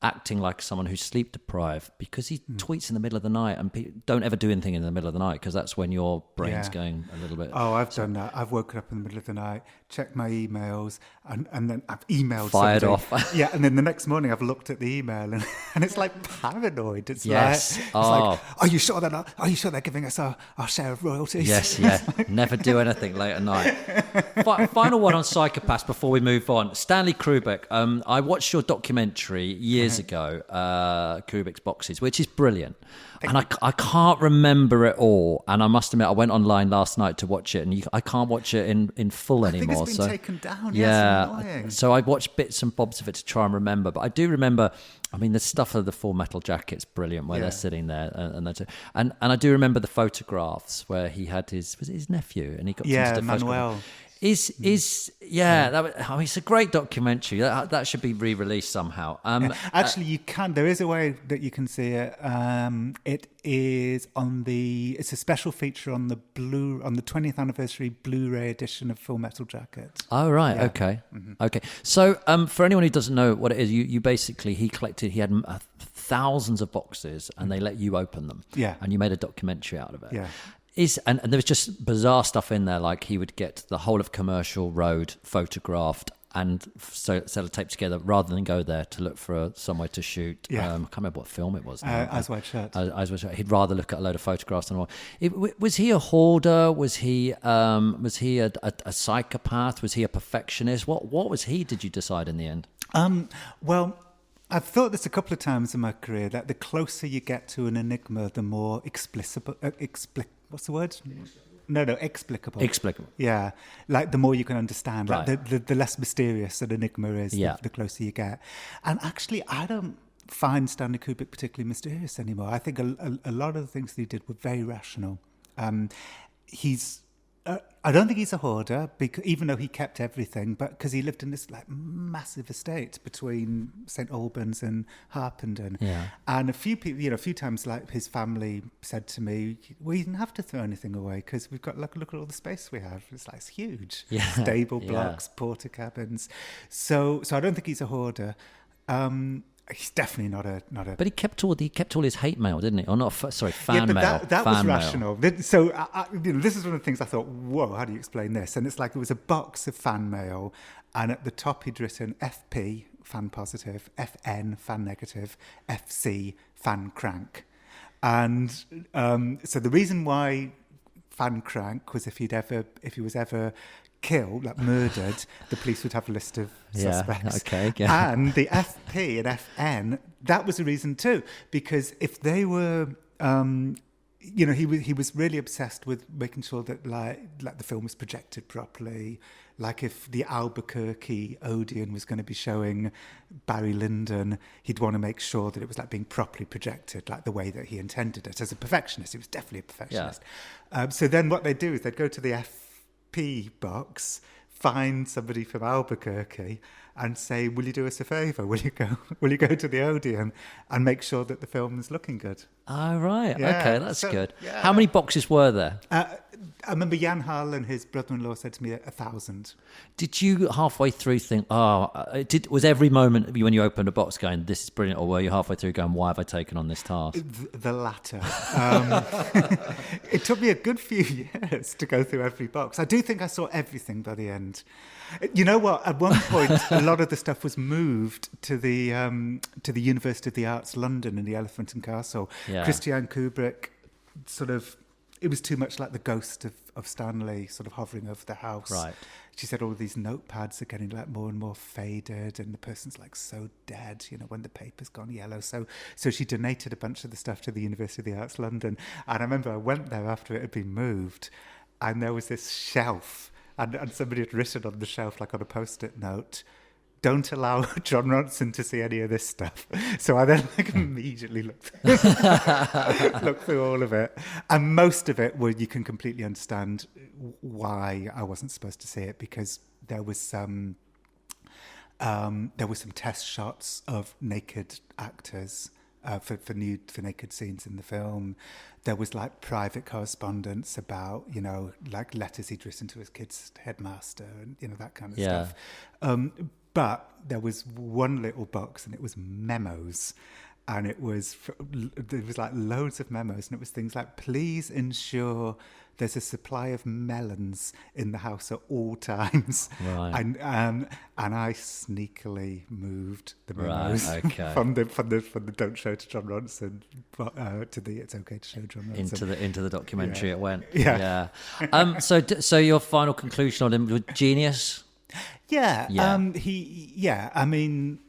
acting like someone who's sleep deprived because he tweets in the middle of the night, and don't ever do anything in the middle of the night because that's when your brain's going a little bit. Oh, I've done that. I've woken up in the middle of the night, checked my emails, and then I've emailed fired somebody. Off. Yeah, and then the next morning I've looked at the email and it's like paranoid. It's like, are you sure they're giving us our share of royalties? Yes, never do anything late at night. Final one on psychopaths before we move on. Stanley Kubrick. I watched your documentary years ago, Kubrick's Boxes, which is brilliant. And I can't remember it all. And I must admit, I went online last night to watch it, and I can't watch it in full anymore. I think it's been taken down. Yeah. So I watched bits and bobs of it to try and remember. But I do remember, the stuff of the Full Metal Jacket's brilliant, where they're sitting there. And I do remember the photographs where he had his nephew, and he got to Manuel. It's a great documentary. That should be re-released somehow. Actually, you can. There is a way that you can see it. It is it's a special feature on the 20th anniversary Blu-ray edition of Full Metal Jacket. Oh right, okay, okay. So for anyone who doesn't know what it is, you basically he had thousands of boxes, and they let you open them. Yeah, and you made a documentary out of it. Yeah. And there was just bizarre stuff in there, like he would get the whole of Commercial Road photographed and sellotaped together rather than go there to look for somewhere to shoot. I can't remember what film it was. Eyes Wide Shut. Eyes Wide Shut. He'd rather look at a load of photographs than all. Was he a hoarder? Was he a psychopath? Was he a perfectionist? What was he? Did you decide in the end? Well, I've thought this a couple of times in my career, that the closer you get to an enigma, the more explicable. What's the word? No, explicable. Explicable. Yeah, like the more you can understand. Like the less mysterious an enigma is, the closer you get. And actually, I don't find Stanley Kubrick particularly mysterious anymore. I think a lot of the things that he did were very rational. I don't think he's a hoarder, even though he kept everything, but because he lived in this massive estate between St Albans and Harpenden. Yeah. And a few people, a few times, his family said to me, "We didn't have to throw anything away because we've got look at all the space we have. It's huge. Yeah. Stable blocks, porter cabins. So I don't think he's a hoarder. He's definitely not a. But he kept all his hate mail, didn't he? Or not? Fan mail. That was rational. So this is one of the things I thought. Whoa, how do you explain this? And it's like it was a box of fan mail, and at the top he'd written FP fan positive, FN fan negative, FC fan crank, and so the reason why fan crank was if he was ever killed, murdered, the police would have a list of suspects. And the FP and FN, that was a reason too, because if they were, he was really obsessed with making sure that like the film was projected properly. Like if the Albuquerque Odeon was going to be showing Barry Lyndon, he'd want to make sure that it was like being properly projected, like the way that he intended it. As a perfectionist, he was definitely a perfectionist. Yeah. So then what they'd do is they'd go to the FP box, find somebody from Albuquerque and say, will you do us a favour? Will you go to the Odeon and make sure that the film is looking good? Oh, right. Yeah. Okay, that's good. Yeah. How many boxes were there? I remember Jan Hall and his brother-in-law said to me 1,000. Did you halfway through think, was every moment when you opened a box going, this is brilliant, or were you halfway through going, why have I taken on this task? The latter. It took me a good few years to go through every box. I do think I saw everything by the end. You know what? At one point, a lot of the stuff was moved to the University of the Arts London in the Elephant and Castle. Yeah. Christiane Kubrick sort of... It was too much like the ghost of Stanley sort of hovering over the house. Right. She said all of these notepads are getting like more and more faded and the person's like so dead, when the paper's gone yellow. So she donated a bunch of the stuff to the University of the Arts London. And I remember I went there after it had been moved and there was this shelf and somebody had written on the shelf, like on a Post-it note, don't allow Jon Ronson to see any of this stuff. So I then immediately looked through all of it. And most of it, you can completely understand why I wasn't supposed to see it, because there was some test shots of naked actors for naked scenes in the film. There was like private correspondence about, like letters he'd written to his kid's headmaster and, that kind of stuff. But there was one little box and it was memos. And there was like loads of memos. And it was things like, please ensure there's a supply of melons in the house at all times. Right. And I sneakily moved the memos from the don't show to Jon Ronson to the it's okay to show Jon Ronson. Into the documentary it went. Yeah. So your final conclusion on him was genius? Yeah. I mean,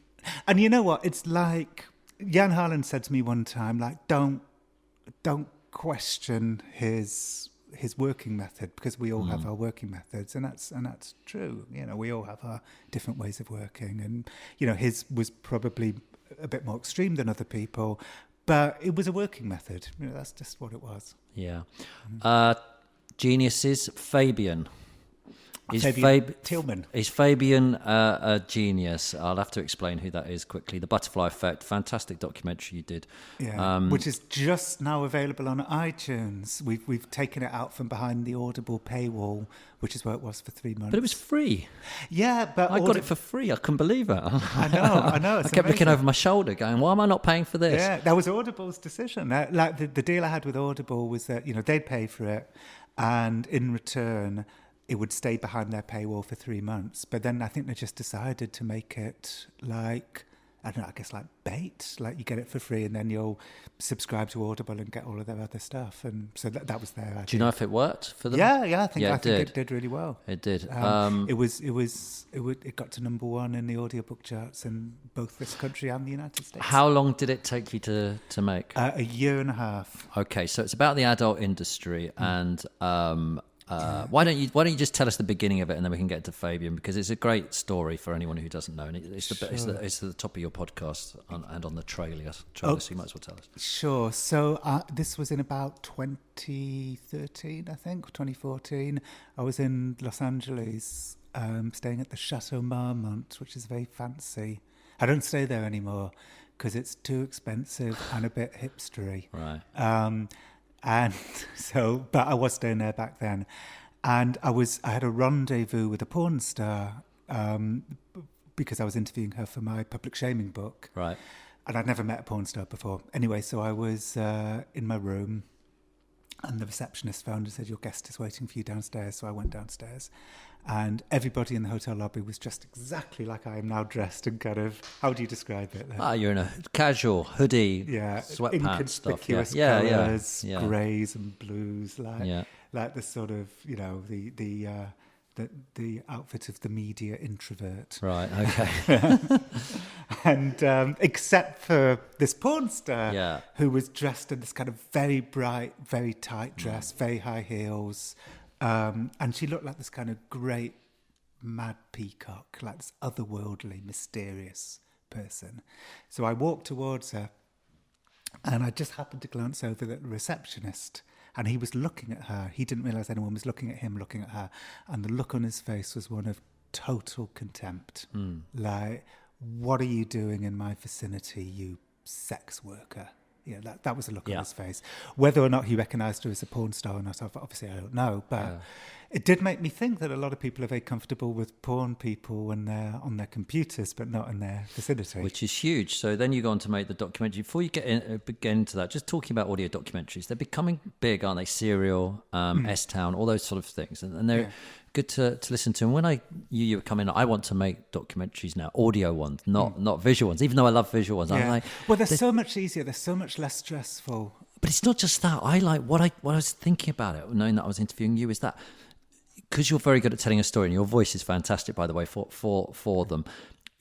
and you know what? It's like Jan Harlan said to me one time, like, don't question his working method, because we all have our working methods, and that's true. We all have our different ways of working, and his was probably a bit more extreme than other people, but it was a working method. That's just what it was. Yeah. Geniuses, Fabian. Tillman. Is Fabian a genius? I'll have to explain who that is quickly. The Butterfly Effect, fantastic documentary you did. Yeah, which is just now available on iTunes. We've taken it out from behind the Audible paywall, which is where it was for 3 months. But it was free. Yeah, but I got it for free. I couldn't believe it. I know. I kept looking over my shoulder going, why am I not paying for this? Yeah, that was Audible's decision. Like the deal I had with Audible was that, they'd pay for it, and in return it would stay behind their paywall for 3 months. But then I think they just decided to make it like, I don't know, I guess like bait. Like you get it for free and then you'll subscribe to Audible and get all of their other stuff. And so that was their idea. Do you know if it worked for them? Yeah, I think it did really well. It did. It got to number 1 in the audiobook charts in both this country and the United States. How long did it take you to make? A year and a half. Okay, so it's about the adult industry and... why don't you just tell us the beginning of it and then we can get to Fabian, because it's a great story for anyone who doesn't know, and it's the top of your podcast and on the trailer, so you might as well tell us. Sure. So this was in about 2013, I think, 2014. I was in Los Angeles, staying at the Chateau Marmont, which is very fancy. I don't stay there anymore because it's too expensive and a bit hipstery. Right. And so, but I was staying there back then, and I had a rendezvous with a porn star because I was interviewing her for my public shaming book. Right. And I'd never met a porn star before. Anyway, so I was in my room, and the receptionist phoned and said, your guest is waiting for you downstairs. So I went downstairs, and everybody in the hotel lobby was dressed exactly like I am now dressed, and kind of, how do you describe it? You're in a casual hoodie, sweatpants stuff. Inconspicuous colours, greys and blues, like the sort of, the outfit of the media introvert. Right, okay. And except for this porn star Yeah. who was dressed in this kind of very bright, very tight dress, very high heels. And she looked like this kind of great mad peacock, like this otherworldly, mysterious person. So I walked towards her, and I just happened to glance over at the receptionist, and he was looking at her. He didn't realise anyone was looking at him, looking at her, and the look on his face was one of total contempt. Like, what are you doing in my vicinity, you sex worker? Yeah, that was the look on his face. Whether or not he recognised her as a porn star or not, obviously I don't know. But it did make me think that a lot of people are very comfortable with porn people when they're on their computers, but not in their vicinity. Which is huge. So then you go on to make the documentary. Before you get into that, just talking about audio documentaries, they're becoming big, aren't they? Serial, S-Town, all those sort of things. And they're good to listen to. And when you were coming, I want to make documentaries now, audio ones, not visual ones, even though I love visual ones. I'm like, well, they're so much easier. They're so much less stressful. But it's not just that. I like what I was thinking about it, knowing that I was interviewing you, is that because you're very good at telling a story, and your voice is fantastic, by the way, for them.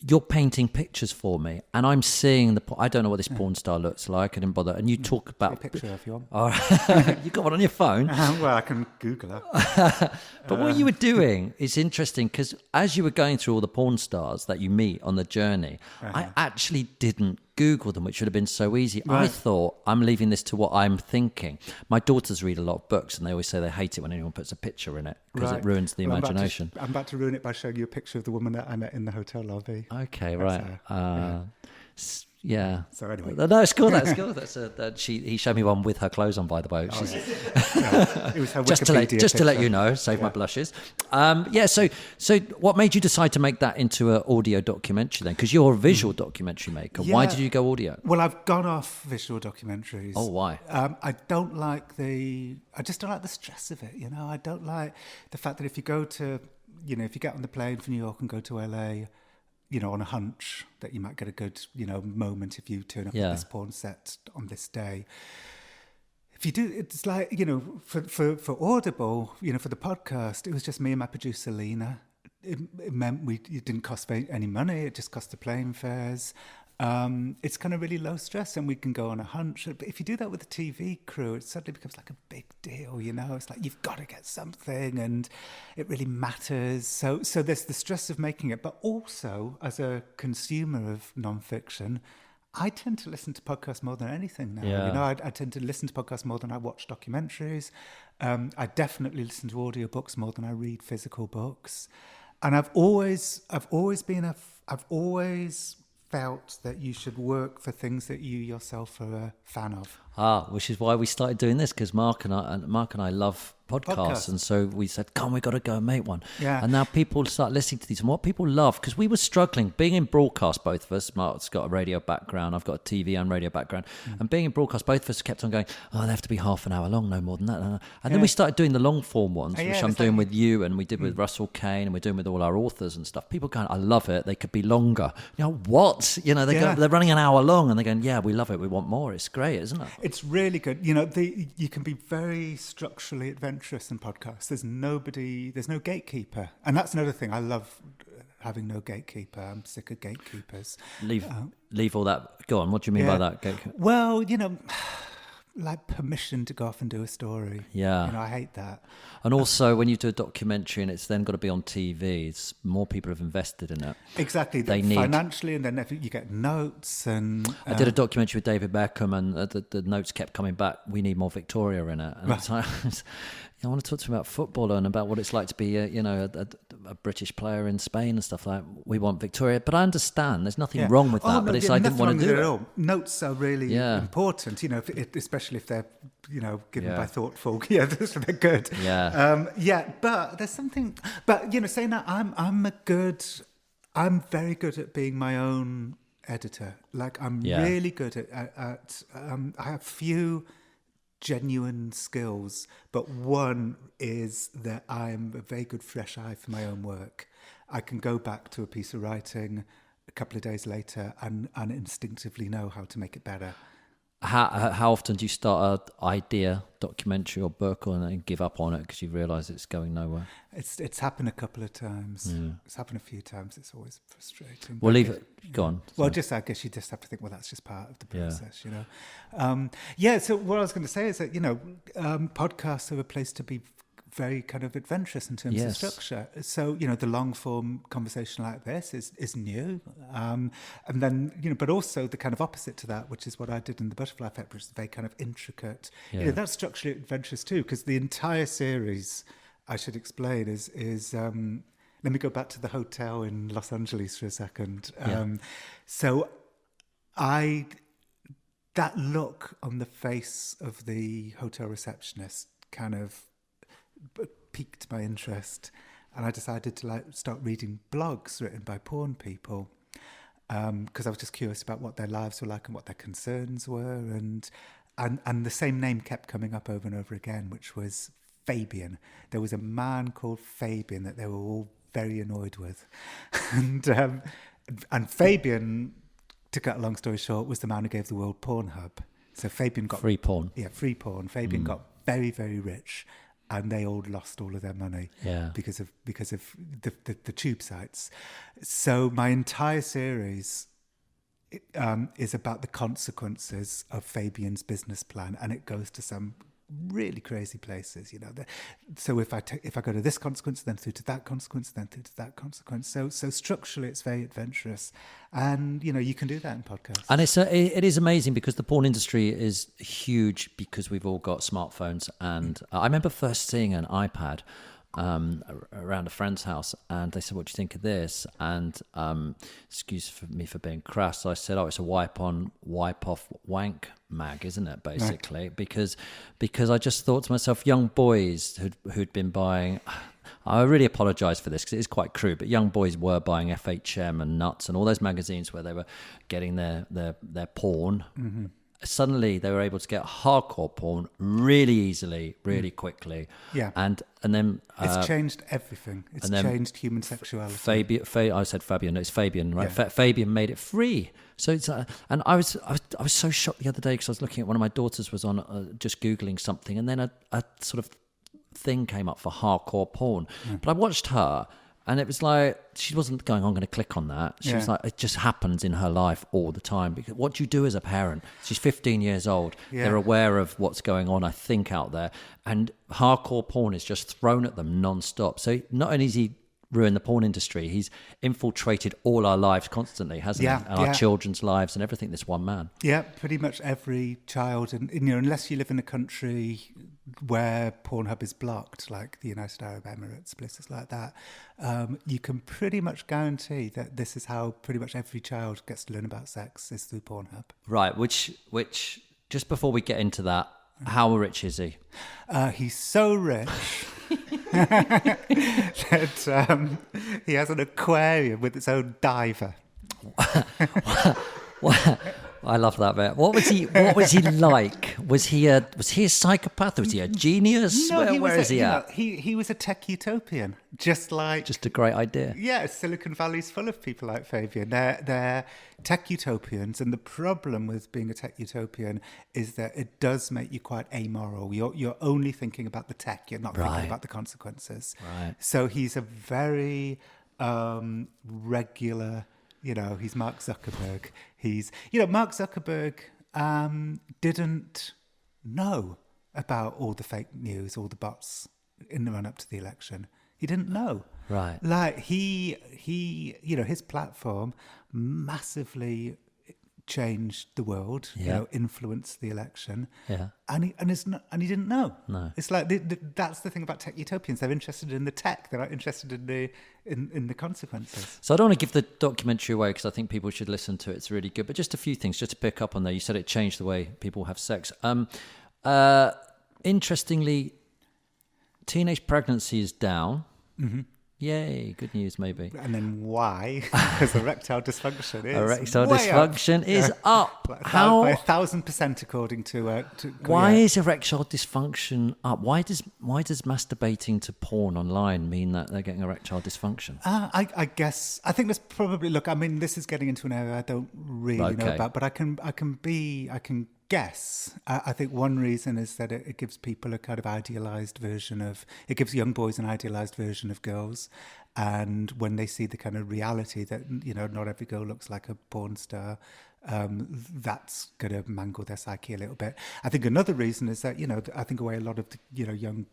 You're painting pictures for me, and I'm seeing I don't know what this porn star looks like. I didn't bother. And you talk about a picture if you want. All right. You got one on your phone. Well, I can Google it. But what you were doing is interesting, because as you were going through all the porn stars that you meet on the journey, I actually didn't Google them, which would have been so easy. Right. I thought, I'm leaving this to what I'm thinking. My daughters read a lot of books, and they always say they hate it when anyone puts a picture in it, because it ruins the imagination. I'm about to ruin it by showing you a picture of the woman that I met in the hotel lobby. Okay, right. Yeah. So anyway, no, it's cool. That's cool. He showed me one with her clothes on, by the way. It was her just to let you know, save my blushes. So what made you decide to make that into an audio documentary then? Because you're a visual documentary maker. Why did you go audio? Well, I've gone off visual documentaries. Oh, why? I just don't like the stress of it. You know, I don't like the fact that if you go to, if you get on the plane from New York and go to LA, on a hunch that you might get a good, moment if you turn up at this porn set on this day. If you do, it's like, for Audible, for the podcast, it was just me and my producer, Lena. It meant it didn't cost any money. It just cost the plane fares. It's kind of really low stress, and we can go on a hunch. But if you do that with a TV crew, it suddenly becomes like a big deal, It's like you've got to get something, and it really matters. So there's the stress of making it, but also as a consumer of nonfiction, I tend to listen to podcasts more than anything now. Yeah. I tend to listen to podcasts more than I watch documentaries. I definitely listen to audiobooks more than I read physical books, and I've always felt that you should work for things that you yourself are a fan of. Which is why we started doing this, because Mark and I love podcasts, and so we said, "Come, we got to go and make one." Yeah. And now people start listening to these, and what people love, because we were struggling being in broadcast. Both of us, Mark's got a radio background, I've got a TV and radio background, and being in broadcast, both of us kept on going, they have to be half an hour long, no more than that. And then we started doing the long form ones, which I'm doing with you, and we did with Russell Kane, and we're doing with all our authors and stuff. People going, "I love it. They could be longer." What? They're running an hour long, and they're going, "Yeah, we love it. We want more." It's great, isn't it? It's really good. You can be very structurally adventurous in podcasts. There's no gatekeeper. And that's another thing. I love having no gatekeeper. I'm sick of gatekeepers. Leave all that. Go on. What do you mean by that? Gatekeeper? Well, like permission to go off and do a story. Yeah. I hate that. And also, when you do a documentary and it's then got to be on TV, it's more people have invested in it. Exactly. They need financially, and then you get notes. And I did a documentary with David Beckham, and the notes kept coming back. We need more Victoria in it. And it's like, I want to talk to him about football and about what it's like to be, a British player in Spain and stuff like that. We want Victoria, but I understand there's nothing wrong with that. But I didn't want to do it. All. Notes are really important, especially if they're, given by thoughtful. Yeah, they're good. Yeah. But there's something. But saying that, I'm very good at being my own editor. Like I'm really good at. I have few genuine skills, but one is that I'm a very good fresh eye for my own work. I can go back to a piece of writing a couple of days later and instinctively know how to make it better. How often do you start an idea, documentary or book, and then give up on it because you realise it's going nowhere? It's happened a couple of times. It's happened a few times. It's always frustrating. We'll leave it. Go on. Well, I guess you just have to think, well, that's just part of the process, you know. So what I was going to say is that, podcasts are a place to be very kind of adventurous in terms of structure. So, the long form conversation like this is new. And then, but also the kind of opposite to that, which is what I did in the Butterfly Effect, which is very kind of intricate. Yeah. That's structurally adventurous too, because the entire series, I should explain, is let me go back to the hotel in Los Angeles for a second. So that look on the face of the hotel receptionist kind of piqued my interest, and I decided to start reading blogs written by porn people, because I was just curious about what their lives were like and what their concerns were, and the same name kept coming up over and over again, which was Fabian. There was a man called Fabian that they were all very annoyed with, and Fabian, to cut a long story short, was the man who gave the world Pornhub. So Fabian got free porn. Yeah, free porn. Fabian got very, very rich, and they all lost all of their money because of the tube sites. So my entire series is about the consequences of Fabian's business plan, and it goes to some really crazy places, So if I go to this consequence, then through to that consequence, then through to that consequence. So structurally, it's very adventurous, and you can do that in podcasts. And it is amazing because the porn industry is huge because we've all got smartphones. And I remember first seeing an iPad around a friend's house, and they said, "What do you think of this?" And excuse me for being crass, I said, "Oh, it's a wipe on, wipe off wank mag, isn't it?" Basically, right. because I just thought to myself, young boys who'd been buying. I really apologise for this because it is quite crude, but young boys were buying FHM and Nuts and all those magazines where they were getting their porn. Mm-hmm. Suddenly they were able to get hardcore porn really easily, really quickly. Yeah. And then... it's changed everything. It's changed human sexuality. I said Fabian. No, it's Fabian, right? Yeah. Fabian made it free. So it's... and I was so shocked the other day because I was looking at one of my daughters was on just Googling something, and then a sort of thing came up for hardcore porn. Yeah. But I watched her... And it was like, she wasn't going, I'm going to click on that. She was like, it just happens in her life all the time. Because what do you do as a parent? She's 15 years old. Yeah. They're aware of what's going on, I think, out there. And hardcore porn is just thrown at them non-stop. So not only has he ruined the porn industry, he's infiltrated all our lives constantly, hasn't he? And our children's lives and everything, this one man. Yeah, pretty much every child. And unless you live in a country where Pornhub is blocked, like the United Arab Emirates, places like that, you can pretty much guarantee that this is how pretty much every child gets to learn about sex, is through Pornhub. Right, which just before we get into that, how rich is he? He's so rich that he has an aquarium with its own diver. I love that bit. What was he like? Was he a psychopath? Was he a genius? No, where is he at? He was a tech utopian, just a great idea. Yeah, Silicon Valley's full of people like Fabian. They're tech utopians, and the problem with being a tech utopian is that it does make you quite amoral. You're only thinking about the tech. You're not thinking about the consequences. Right. So he's a very regular. He's Mark Zuckerberg. Mark Zuckerberg didn't know about all the fake news, all the bots in the run up to the election. He didn't know. Right. Like he his platform massively changed the world, influenced the election. Yeah. And he didn't know. No. It's like that's the thing about tech utopians. They're interested in the tech. They're not interested in the consequences. So I don't want to give the documentary away because I think people should listen to it. It's really good. But just a few things just to pick up on there. You said it changed the way people have sex. Interestingly, teenage pregnancy is down. Mm-hmm. Yay, good news maybe. And then why? Because erectile dysfunction is up. Like how? By 1,000% according to why is erectile dysfunction up? Why does masturbating to porn online mean that they're getting erectile dysfunction? I think there's probably, look, I mean, this is getting into an area I don't really know about, but I can guess. I think one reason is that it gives people a kind of idealized version of, it gives young boys an idealized version of girls. And when they see the kind of reality that, you know, not every girl looks like a porn star, that's going to mangle their psyche a little bit. I think another reason is that, you know, I think the way a lot of, you know, young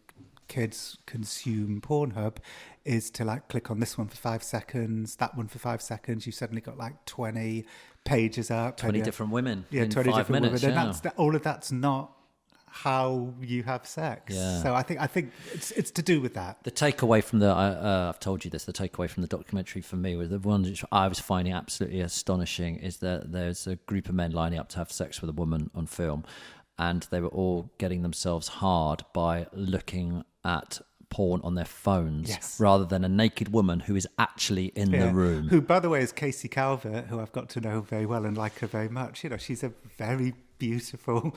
kids consume Pornhub is to like click on this one for 5 seconds, that one for 5 seconds. You've suddenly got like 20 pages up. 20 different women in 20 5 different minutes. women. Yeah. And all of that's not how you have sex. Yeah. So I think it's to do with that. The takeaway from I've told you this, the takeaway from the documentary for me was the one which I was finding absolutely astonishing is that there's a group of men lining up to have sex with a woman on film, and they were all getting themselves hard by looking at porn on their phones, yes, rather than a naked woman who is actually in the room. Who, by the way, is Casey Calvert, who I've got to know very well and like her very much. You know, she's a very beautiful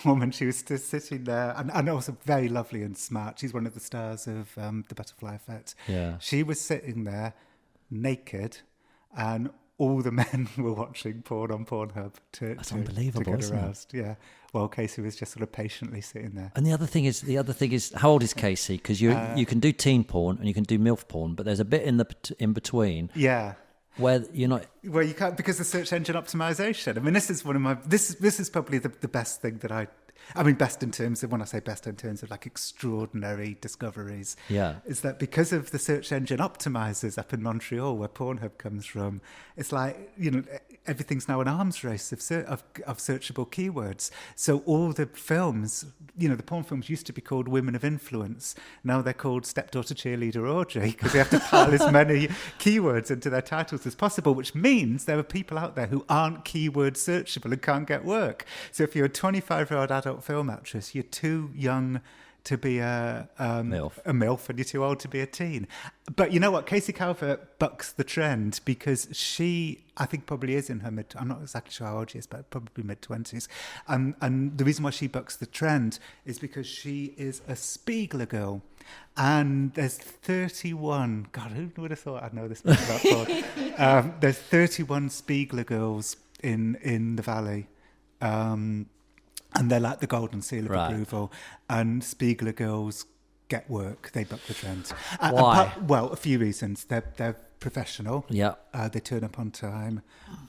woman. She was just sitting there, and also very lovely and smart. She's one of the stars of The Butterfly Effect. Yeah. She was sitting there naked, and all the men were watching porn on Pornhub That's to unbelievable, get isn't it? aroused. Yeah. Well, Casey was just sort of patiently sitting there. And the other thing is, how old is Casey? Because you can do teen porn and you can do MILF porn, but there's a bit in between. Yeah. Where you're not. Well, you can't, because of search engine optimization. I mean, this is one of my. This is probably the best thing that I mean, best in terms of, when I say best in terms of like extraordinary discoveries, Yeah. is that because of the search engine optimizers up in Montreal, where Pornhub comes from, it's like, you know, everything's now an arms race of searchable keywords. So all the films, you know, the porn films used to be called Women of Influence. Now they're called Stepdaughter Cheerleader Audrey, because they have to pile as many keywords into their titles as possible, which means there are people out there who aren't keyword searchable and can't get work. So if you're a 25-year-old adult film actress, you're too young to be a MILF, and you're too old to be a teen. But you know what? Casey Calvert bucks the trend, because she, I think, probably is in her I'm not exactly sure how old she is, but probably mid-20s. And the reason why she bucks the trend is because she is a Spiegler girl. And there's 31, God, who would have thought I'd know this much about porn? There's 31 Spiegler girls in the Valley. And they're like the golden seal of approval. And Spiegler girls get work. They buck the trend. Why? Well, a few reasons. They're professional. Yeah. They turn up on time.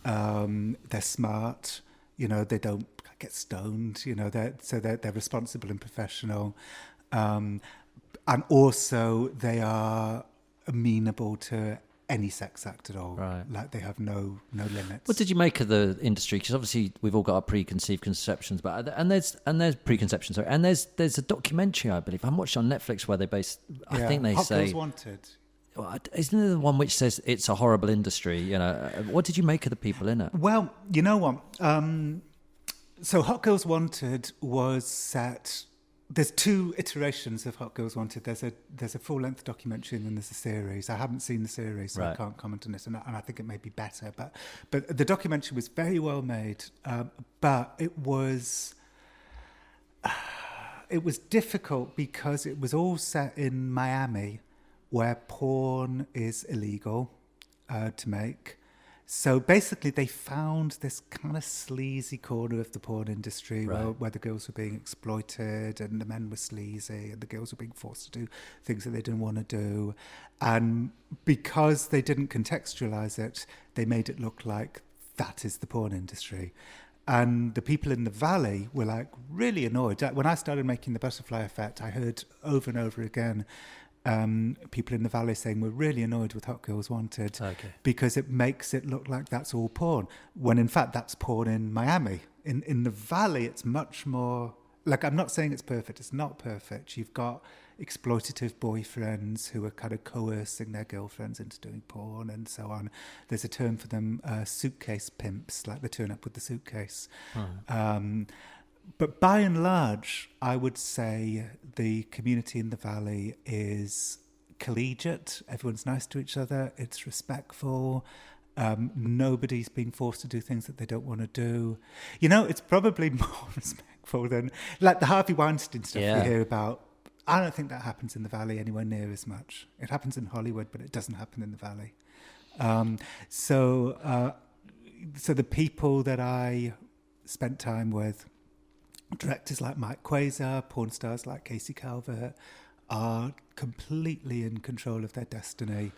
They're smart. You know, they don't get stoned. You know, they're responsible and professional. And also they are amenable to any sex act at all. Right. Like they have no limits. What did you make of the industry? Because obviously we've all got our preconceived conceptions, but and there's preconceptions. Sorry, and there's a documentary, I believe, I'm watching on Netflix where they I think they Hot say Girls Wanted. Isn't it the one which says it's a horrible industry? You know, what did you make of the people in it? Well, you know what? So Hot Girls Wanted was set. There's 2 iterations of Hot Girls Wanted. There's a full-length documentary and then there's a series. I haven't seen the series, so I can't comment on this, and I think it may be better. But the documentary was very well made, but it was difficult because it was all set in Miami, where porn is illegal to make. So basically they found this kind of sleazy corner of the porn industry where the girls were being exploited and the men were sleazy and the girls were being forced to do things that they didn't want to do. And because they didn't contextualize it, they made it look like that is the porn industry. And the people in the Valley were like really annoyed. When I started making The Butterfly Effect, I heard over and over again people in the Valley saying we're really annoyed with Hot Girls Wanted because it makes it look like that's all porn, when in fact that's porn in Miami. In the Valley, it's much more, like, I'm not saying it's perfect, it's not perfect. You've got exploitative boyfriends who are kind of coercing their girlfriends into doing porn and so on. There's a term for them, suitcase pimps, like they turn up with the suitcase. But by and large, I would say the community in the Valley is collegiate. Everyone's nice to each other. It's respectful. Nobody's being forced to do things that they don't want to do. You know, it's probably more respectful than, like, the Harvey Weinstein stuff we hear about. I don't think that happens in the Valley anywhere near as much. It happens in Hollywood, but it doesn't happen in the Valley. So the people that I spent time with directors like Mike Quasar, porn stars like Casey Calvert are completely in control of their destiny,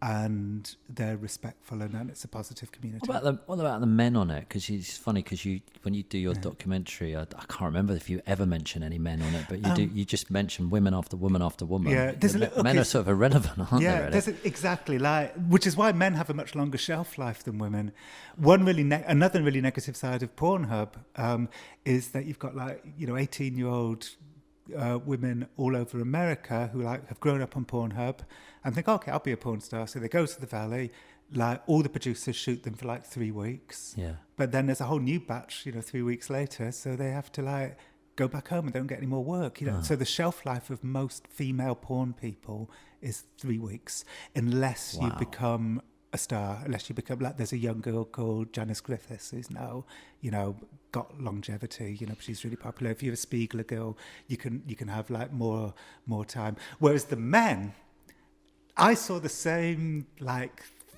and they're respectful, and it's a positive community. What about the men on it? Because it's funny, because when you do your documentary, I can't remember if you ever mention any men on it, but you just mention women after woman after woman. Yeah, men are sort of irrelevant, aren't they? Really? Exactly. Which is why men have a much longer shelf life than women. Another really negative side of Pornhub is that you've got 18-year-old women all over America who have grown up on Pornhub and think, okay, I'll be a porn star. So they go to the Valley, all the producers shoot them for 3 weeks. Yeah. But then there's a whole new batch, 3 weeks later. So they have to go back home and they don't get any more work. So the shelf life of most female porn people is 3 weeks, unless you become a star, unless you become there's a young girl called Janice Griffiths who's now got longevity, she's really popular. If you're a Spiegler girl, you can have more time. Whereas the men, I saw the same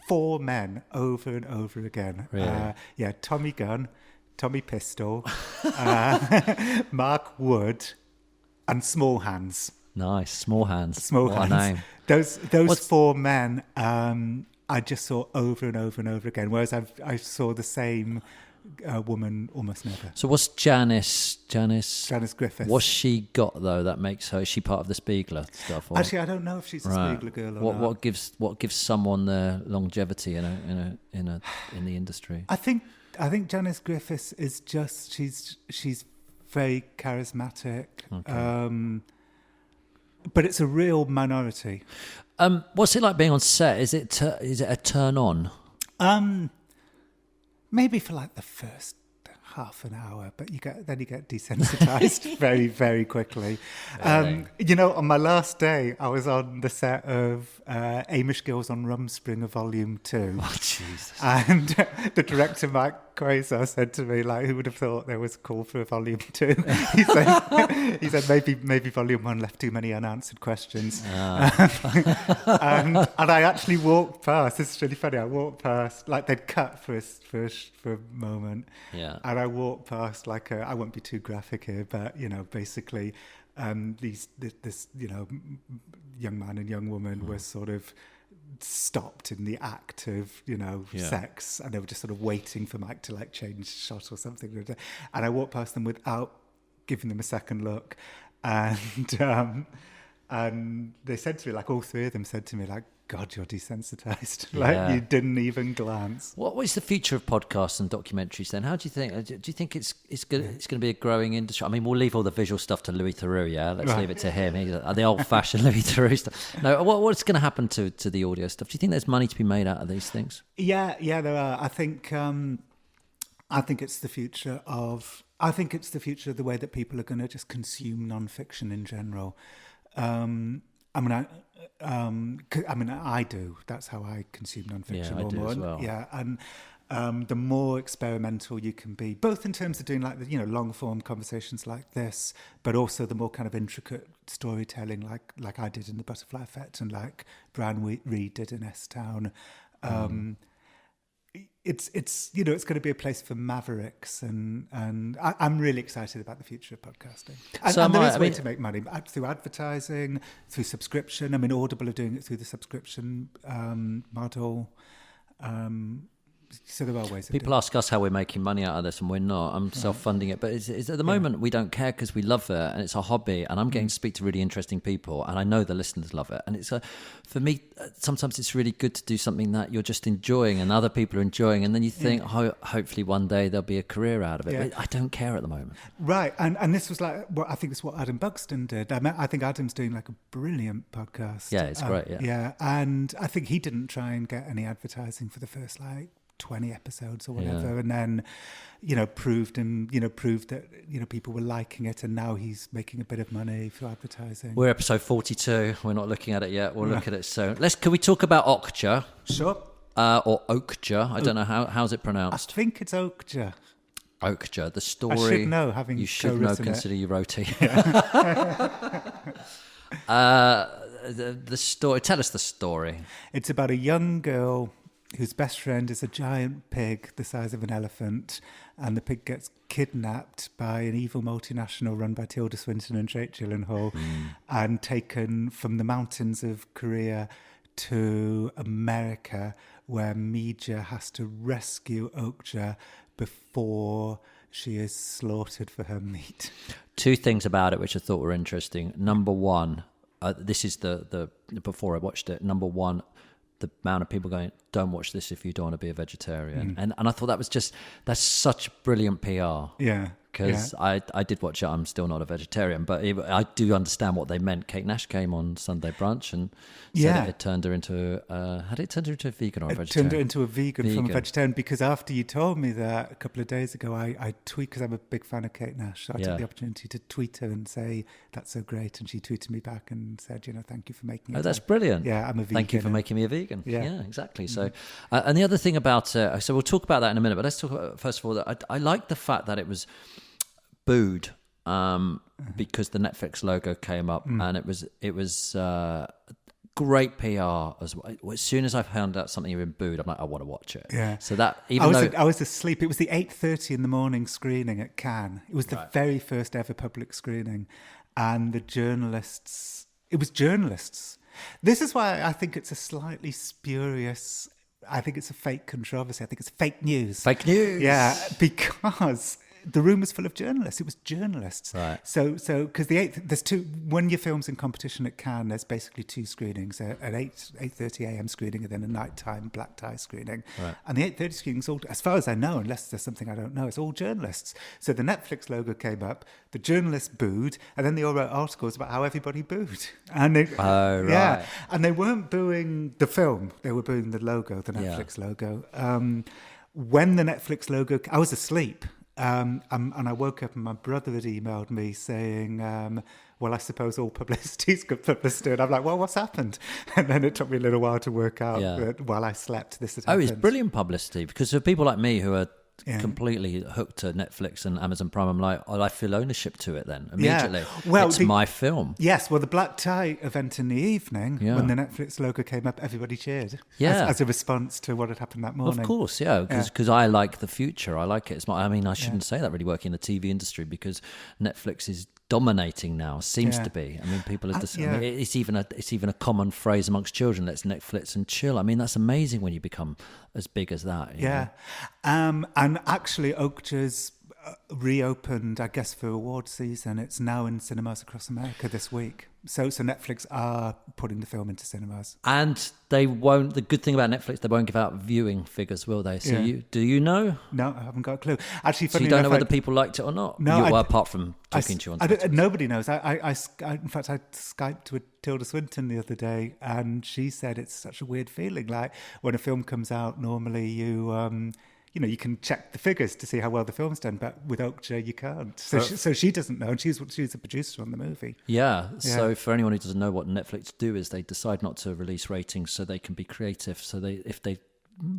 4 men over and over again. Really? Tommy Gunn, Tommy Pistol, Mark Wood, and Small Hands. Nice, Small Hands. Small what Hands. A name. Those 4 men I just saw over and over and over again, whereas I saw the same woman almost never. So what's Janice Griffiths. What's she got though that makes her? Is she part of the Spiegler stuff? Or? Actually, I don't know if she's a Spiegler girl or not. What gives someone the longevity in the industry? I think Janice Griffiths is just she's very charismatic. Okay. But it's a real minority. What's it like being on set? Is it a turn on? Maybe for the first half an hour, but you get desensitized very, very quickly. On my last day, I was on the set of Amish Girls on Rumspringa Volume 2. Oh, Jesus. And the director, Mike Quasar, said to me, who would have thought there was a call for a Volume 2? He said maybe Volume 1 left too many unanswered questions. And I actually walked past, this is really funny, I walked past, they'd cut for a moment. Yeah. And I walked past I won't be too graphic here, but basically this young man and young woman were sort of stopped in the act of sex, and they were just sort of waiting for Mike to change shot or something, and I walked past them without giving them a second look, and they said to me, all 3 of them said to me, God, you're desensitized. You didn't even glance. What is the future of podcasts and documentaries then? How do you think? Do you think it's going to be a growing industry? I mean, we'll leave all the visual stuff to Louis Theroux. Yeah, let's leave it to him. The old-fashioned Louis Theroux stuff. No, what's going to happen to the audio stuff? Do you think there's money to be made out of these things? Yeah, there are. I think it's the future of. I think it's the future of the way that people are going to just consume non-fiction in general. I do. That's how I consume non-fiction. Yeah, I do as well. Yeah, and the more experimental you can be, both in terms of doing long-form conversations like this, but also the more kind of intricate storytelling, like I did in The Butterfly Effect, and like Brian Reed did in S-Town. It's it's going to be a place for mavericks, and I'm really excited about the future of podcasting. And there is a way to make money through advertising, through subscription. I mean, Audible are doing it through the subscription model. So there are ways. People ask us how we're making money out of this, and we're not. I'm self-funding it, but it's at the moment we don't care because we love it, and it's a hobby. And I'm getting to speak to really interesting people, and I know the listeners love it. And it's for me, sometimes it's really good to do something that you're just enjoying, and other people are enjoying, and then you think, hopefully one day there'll be a career out of it. Yeah. But I don't care at the moment. Right, and this was I think it's what Adam Buxton did. I think Adam's doing a brilliant podcast. Yeah, it's great. Yeah, and I think he didn't try and get any advertising for the first 20 episodes or whatever, and then proved that people were liking it, and now he's making a bit of money through advertising. We're episode 42. We're not looking at it yet. We'll look at it soon. Can we talk about Okja? Sure. Or Okja? I don't know how's it pronounced. I think it's Okja. Okja, the story. I should know, having you should know. Consider you wrote it. The story. Tell us the story. It's about a young girl whose best friend is a giant pig the size of an elephant, and the pig gets kidnapped by an evil multinational run by Tilda Swinton and Jake Gyllenhaal and taken from the mountains of Korea to America, where Mija has to rescue Okja before she is slaughtered for her meat. Two things about it which I thought were interesting. Number one, this is the before I watched it. Number one, the amount of people going, don't watch this if you don't want to be a vegetarian. And I thought that's such brilliant PR. Yeah. Because I did watch it. I'm still not a vegetarian, but I do understand what they meant. Kate Nash came on Sunday Brunch and said it turned her into had it turned her into a vegan or a vegetarian? It turned her into a vegan from a vegetarian, because after you told me that a couple of days ago, I tweet, because I'm a big fan of Kate Nash, so I took the opportunity to tweet her and say, that's so great. And she tweeted me back and said, thank you for making it. Oh, that's brilliant. Yeah, I'm a vegan. Thank you for making me a vegan. Yeah exactly. So, and the other thing about, so we'll talk about that in a minute, but let's talk about, first of all, that I like the fact that it was booed because the Netflix logo came up, and it was great PR as well. As soon as I found out something had been booed, I'm like, I want to watch it. Yeah. So that I was asleep. It was the 8:30 in the morning screening at Cannes. It was the very first ever public screening, and the journalists. It was journalists. This is why I think it's a slightly spurious. I think it's a fake controversy. I think it's fake news. Fake news. Yeah, because the room was full of journalists. It was journalists. Right. So because there's two. When your film's in competition at Cannes, there's basically two screenings: an 8:30 a.m. screening and then a nighttime black tie screening. Right. And the 8:30 screening's all, as far as I know, unless there's something I don't know, it's all journalists. So the Netflix logo came up, the journalists booed, and then they all wrote articles about how everybody booed. And and they weren't booing the film; they were booing the logo, the Netflix logo. When the Netflix logo, I was asleep. And I woke up and my brother had emailed me saying, well, I suppose all publicity is good publicity. And I'm like, well, what's happened? And then it took me a little while to work out that while I slept, this had happened. Oh, it's brilliant publicity, because for people like me who are completely hooked to Netflix and Amazon Prime, I'm like, I feel ownership to it then immediately. Well, it's my film. Yes, well, the black tie event in the evening, when the Netflix logo came up, everybody cheered as a response to what had happened that morning. Of course, because I like the future. I like it. It's I mean, I shouldn't say that really working in the TV industry, because Netflix is dominating now, seems to be. I mean, people are just, I mean, it's even a common phrase amongst children, let's Netflix and chill. I mean, that's amazing when you become as big as that. You know? And actually Okja's reopened, I guess, for award season. It's now in cinemas across America this week. So Netflix are putting the film into cinemas. And they won't, the good thing about Netflix, they won't give out viewing figures, will they? So do you know? No, I haven't got a clue. Actually, so you don't know whether people liked it or not? No. Apart from talking to you on Twitter. Nobody knows. In fact, I Skyped with Tilda Swinton the other day, and she said it's such a weird feeling. Like when a film comes out, normally you can check the figures to see how well the film's done, but with Okja you can't. So she doesn't know, and she's a producer on the movie. Yeah. So for anyone who doesn't know, what Netflix do is they decide not to release ratings so they can be creative. So if they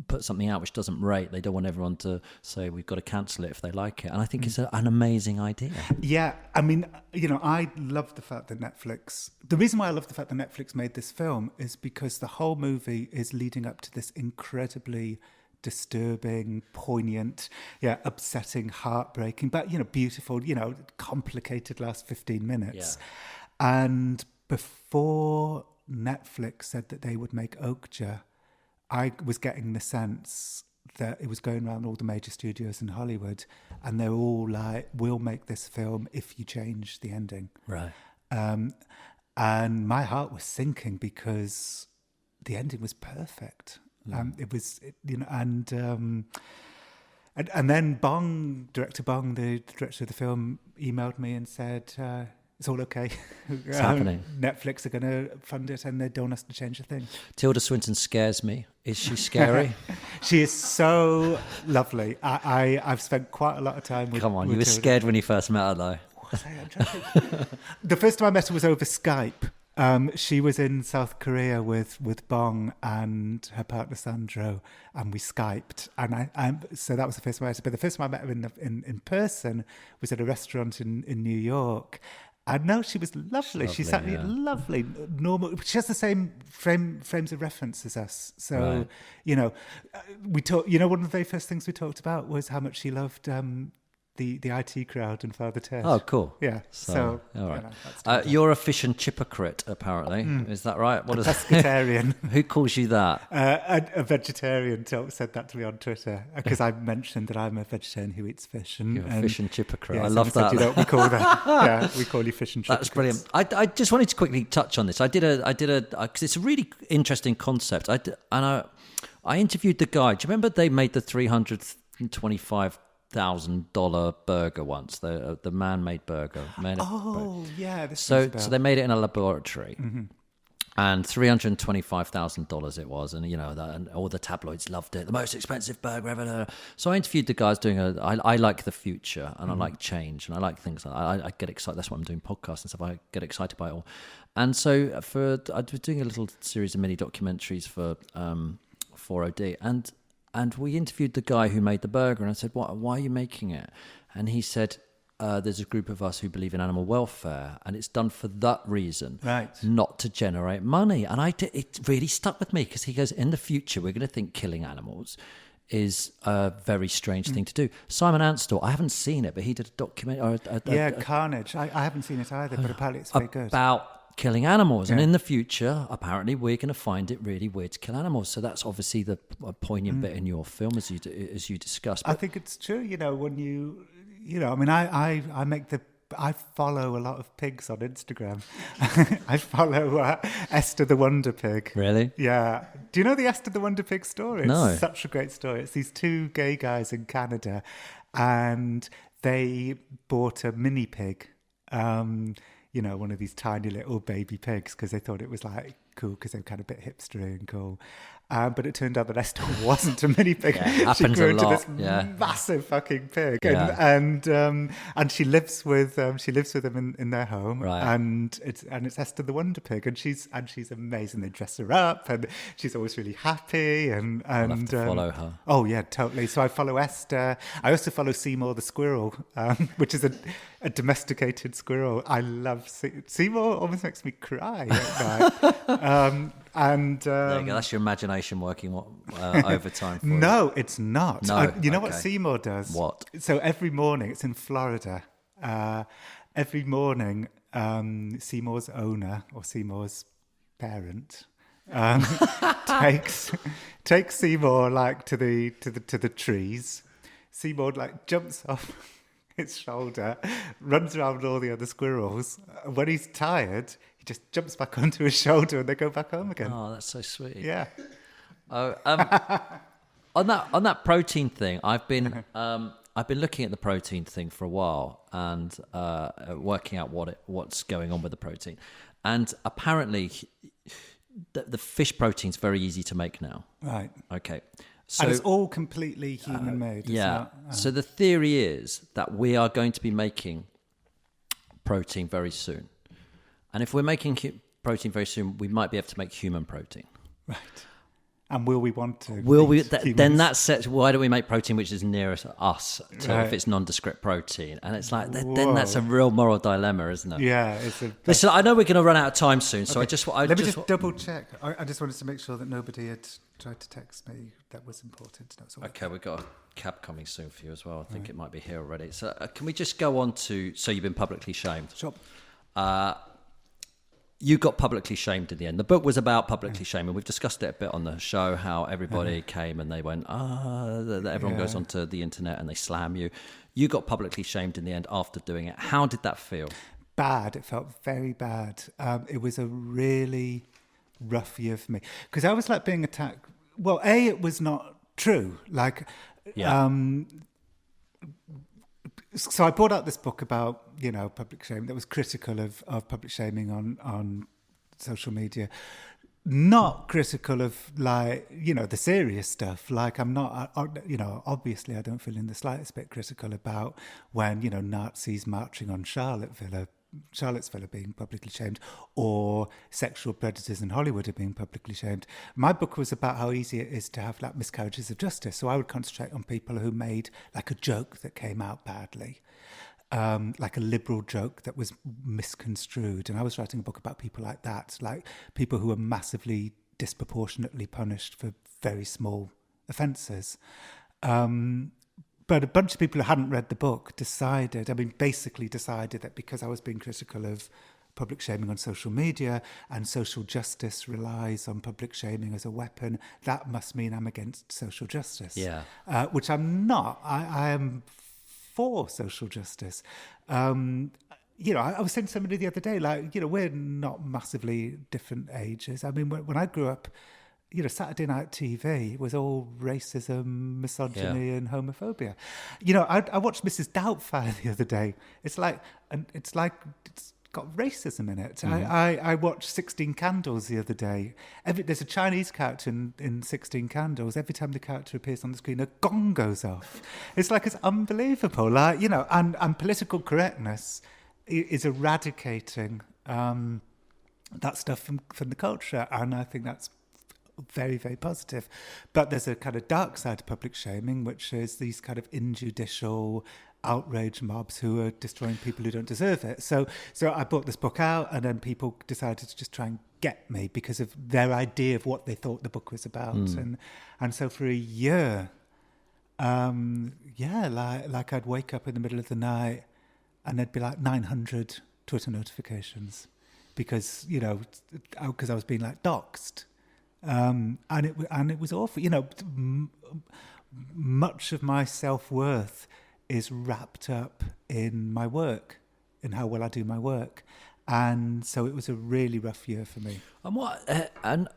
put something out which doesn't rate, they don't want everyone to say we've got to cancel it if they like it. And I think it's an amazing idea. Yeah. I mean, I love the fact that the reason why I love the fact that Netflix made this film is because the whole movie is leading up to this incredibly disturbing, poignant, upsetting, heartbreaking, but beautiful, complicated last 15 minutes. And before Netflix said that they would make Okja, I was getting the sense that it was going around all the major studios in Hollywood, and they were all like, we'll make this film if you change the ending. Right. And my heart was sinking because the ending was perfect. It was, and then director Bong, the director of the film, emailed me and said, it's all okay. It's happening. Netflix are going to fund it and they don't have to change a thing. Tilda Swinton scares me. Is she scary? She is so lovely. I've spent quite a lot of time with Come on, with you were Tilda. scared when you first met her though. The first time I met her was over Skype. She was in South Korea with Bong and her partner Sandro, and we Skyped. And so that was the first time I met her. But the first time I met her in person was at a restaurant in New York. I know, she was lovely. She's Lovely, lovely, normal. She has the same frames of reference as us. So, Right. you know, we talk. You know, one of the very first things we talked about was how much she loved the IT crowd and Father Ted. Oh, cool. Yeah. So all right. you know, that's You're a fish and chippercrit, apparently. Is that right? What is pescatarian. Who calls you that? A vegetarian said that to me on Twitter because I mentioned that I'm a vegetarian who eats fish. And, You're a fish and chippercrit. yeah, I someone love said, that. you know what we call that? Yeah, we call you fish and chips. That's brilliant. I just wanted to quickly touch on this. I did a because it's a really interesting concept. I interviewed the guy. Do you remember they made the $325,000 burger once? The man-made burger. Yeah. So they made it in a laboratory. And $325,000 it was, and you know, and all the tabloids loved it. The most expensive burger ever. So I interviewed the guys doing I like the future, and I like change, and I like things like I get excited. That's why I'm doing podcasts and stuff. I get excited by it all. And so I was doing a little series of mini documentaries for 4OD, and we interviewed the guy who made the burger, and I said, why are you making it? And he said, there's a group of us who believe in animal welfare, and it's done for that reason, right? Not to generate money. And it really stuck with me because he goes, in the future, we're going to think killing animals is a very strange thing to do. Simon Anstell, I haven't seen it, but he did a documentary. Carnage. I haven't seen it either, but apparently it's very good. About killing animals. And in the future, apparently, we're going to find it really weird to kill animals. So that's obviously the poignant bit in your film, as you discussed. But I think it's true. You know, when you know, I mean, I follow a lot of pigs on Instagram. I follow Esther the Wonder Pig. Really? Yeah. Do you know the Esther the Wonder Pig story? No. It's such a great story. It's these two gay guys in Canada, and they bought a mini pig. You know, one of these tiny little baby pigs, because they thought it was like cool, because they were kind of a bit hipstery and cool. But it turned out that Esther wasn't a mini pig. Yeah, she grew into this Yeah. massive fucking pig, Yeah. and she lives with them in their home, Right. and it's Esther the Wonder Pig, and she's amazing. They dress her up, and she's always really happy, and I'll have to follow her. Oh yeah, totally. So I follow Esther. I also follow Seymour the squirrel, which is a domesticated squirrel. I love Seymour. Almost makes me cry at night. There you go. That's your imagination working overtime for you. No, it's not. No, you know what okay. Seymour does? What? So every morning, it's in Florida. Every morning, Seymour's owner or Seymour's parent takes Seymour like to the trees. Seymour like jumps off his shoulder, runs around all the other squirrels. When he's tired, he just jumps back onto his shoulder, and they go back home again. Oh, that's so sweet. Yeah. Oh, on that protein thing, I've been looking at the protein thing for a while and working out what's going on with the protein, and apparently the fish protein's very easy to make now. Right. Okay. So, And it's all completely human-made. yeah. So the theory is that we are going to be making protein very soon. And if we're making protein very soon, we might be able to make human protein. Right. And will we want to? Will we? eat Then humans? that sets. Why do we make protein which is nearest us to Right. if it's nondescript protein? And it's like then Whoa. that's a real moral dilemma, isn't it? Yeah. It's a. Listen, I know we're going to run out of time soon, so Okay. let me just double check. I just wanted to make sure that nobody had tried to text me. That was important. That's all. Okay, we've got a cab coming soon for you as well. I think it might be here already. So can we just go on to? So you've been publicly shamed. Sure. You got publicly shamed in the end. The book was about publicly shaming. We've discussed it a bit on the show, how everybody came and they went, everyone goes onto the internet and they slam you. You got publicly shamed in the end after doing it. How did that feel? Bad. It felt very bad. It was a really rough year for me because I was like being attacked. Well, it was not true. Like, so I brought out this book about, public shaming that was critical of public shaming on social media. Not critical of the serious stuff. Like I'm not, obviously I don't feel in the slightest bit critical about when, Nazis marching on Charlottesville are being publicly shamed, or sexual predators in Hollywood are being publicly shamed. My book was about how easy it is to have miscarriages of justice. So I would concentrate on people who made a joke that came out badly. like a liberal joke that was misconstrued. And I was writing a book about people like that, like people who were massively disproportionately punished for very small offences. But a bunch of people who hadn't read the book basically decided that because I was being critical of public shaming on social media and social justice relies on public shaming as a weapon, that must mean I'm against social justice. Yeah. Which I'm not. I am for social justice. I was saying to somebody the other day, like, we're not massively different ages. I mean, when I grew up, Saturday night TV was all racism, misogyny, and homophobia. I watched Mrs. Doubtfire the other day. It's got racism in it. I watched 16 Candles the other day. There's a Chinese character in 16 Candles. Every time the character appears on the screen, a gong goes off. It's unbelievable. And political correctness is eradicating that stuff from the culture, and I think that's very, very positive. But there's a kind of dark side to public shaming, which is these kind of injudicial outrage mobs who are destroying people who don't deserve it. So I brought this book out, and then people decided to just try and get me because of their idea of what they thought the book was about. And so for a year, like I'd wake up in the middle of the night and there'd be like 900 Twitter notifications because I was being like doxxed. And it was awful. Much of my self-worth is wrapped up in my work, in how well I do my work, and so it was a really rough year for me. And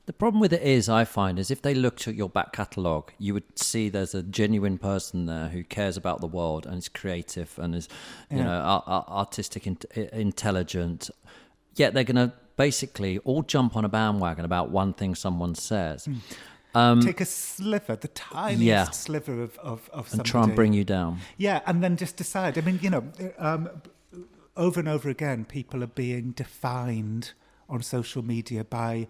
the problem with it is, I find, is if they looked at your back catalogue, you would see there's a genuine person there who cares about the world and is creative and is, artistic, intelligent. Yet they're going to basically all jump on a bandwagon about one thing someone says. Take a sliver, the tiniest sliver of somebody. And try and bring you down. Yeah, and then just decide. I mean, over and over again, people are being defined on social media by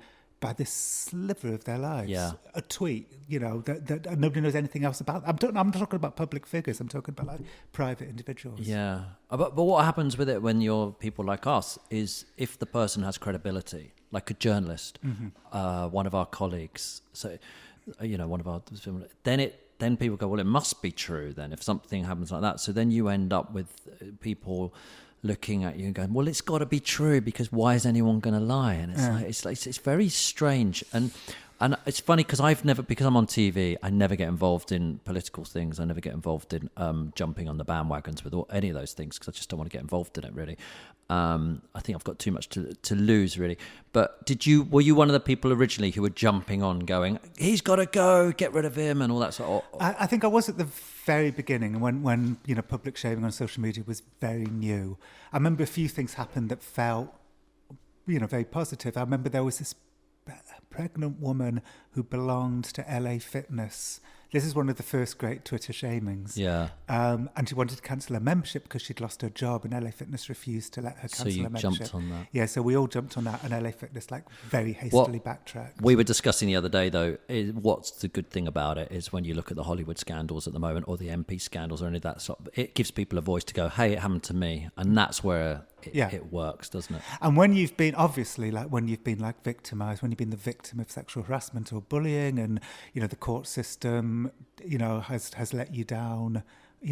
this sliver of their lives. Yeah. A tweet, that nobody knows anything else about. I'm not talking about public figures. I'm talking about like private individuals. Yeah. But what happens with it when you're people like us is if the person has credibility, like a journalist, one of our colleagues, so, one of our, then people go, well, it must be true then if something happens like that. So then you end up with people looking at you and going, well, it's got to be true because why is anyone going to lie? And it's very strange. And it's funny because because I'm on TV, I never get involved in political things. I never get involved in jumping on the bandwagons with any of those things because I just don't want to get involved in it, really. I think I've got too much to lose, really. But were you one of the people originally who were jumping on going, he's got to go, get rid of him and all that sort of... I think I was at the very beginning when public shaming on social media was very new. I remember a few things happened that felt, very positive. I remember there was this pregnant woman who belonged to LA Fitness. This is one of the first great Twitter shamings. Yeah. And she wanted to cancel her membership because she'd lost her job and LA Fitness refused to let her cancel her membership. So you jumped on that? Yeah, so we all jumped on that and LA Fitness very hastily backtracked. We were discussing the other day, though, what's the good thing about it is when you look at the Hollywood scandals at the moment or the MP scandals or any of that sort of, it gives people a voice to go, hey, it happened to me. And that's where it works, doesn't it? And when you've been, obviously, when you've been victimised, when you've been the victim of sexual harassment or bullying and, the court system, has let you down,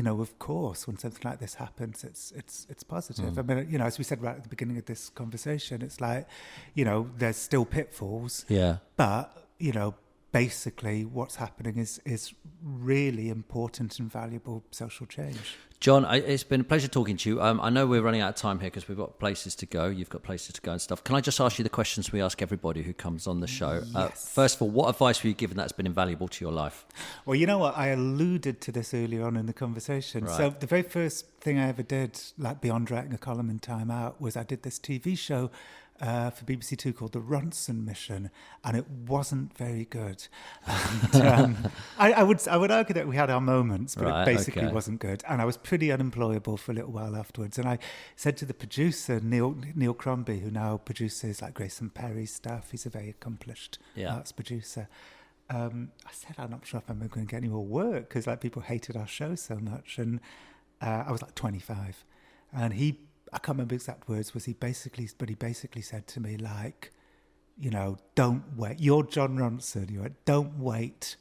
of course, when something like this happens, it's positive. I mean, as we said right at the beginning of this conversation, it's there's still pitfalls. Yeah. But, basically what's happening is really important and valuable social change. Jon, it's been a pleasure talking to you. I know we're running out of time here because we've got places to go. You've got places to go and stuff. Can I just ask you the questions we ask everybody who comes on the show? Yes. First of all, what advice were you given that's been invaluable to your life? Well, you know what? I alluded to this earlier on in the conversation. Right. So the very first thing I ever did, beyond writing a column in Time Out, was I did this TV show for BBC Two called The Ronson Mission, and it wasn't very good. And, I would argue that we had our moments, but it basically wasn't good. And I was pretty unemployable for a little while afterwards. And I said to the producer, Neil Crombie, who now produces Grayson Perry's stuff, he's a very accomplished arts producer. I said, I'm not sure if I'm going to get any more work because people hated our show so much. And I was like 25, and I can't remember exact words, but he basically said to me, like, you know, don't wait. You're Jon Ronson. Don't wait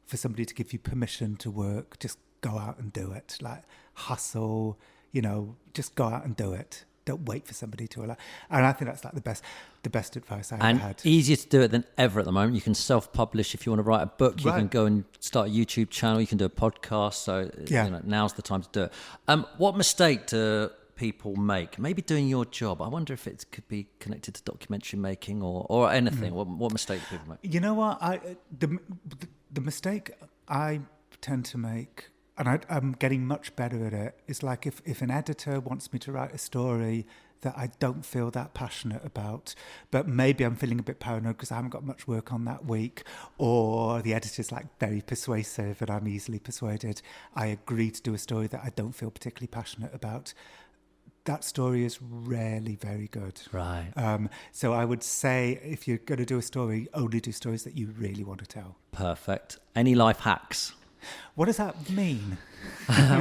for somebody to give you permission to work. Just go out and do it. Like, hustle, you know, just go out and do it. Don't wait for somebody to allow. And I think that's like the best advice I ever had. Easier to do it than ever at the moment. You can self-publish if you want to write a book. You can go and start a YouTube channel. You can do a podcast. So you know, now's the time to do it. What mistake do people make? Maybe doing your job. I wonder if it could be connected to documentary making or anything. What mistake do people make? You know what? The mistake I tend to make, and I'm getting much better at it, is like if an editor wants me to write a story that I don't feel that passionate about, but maybe I'm feeling a bit paranoid because I haven't got much work on that week, or the editor's like very persuasive and I'm easily persuaded, I agree to do a story that I don't feel particularly passionate about. That story is rarely very good. Right. So I would say if you're going to do a story, only do stories that you really want to tell. Perfect. Any life hacks? What does that mean?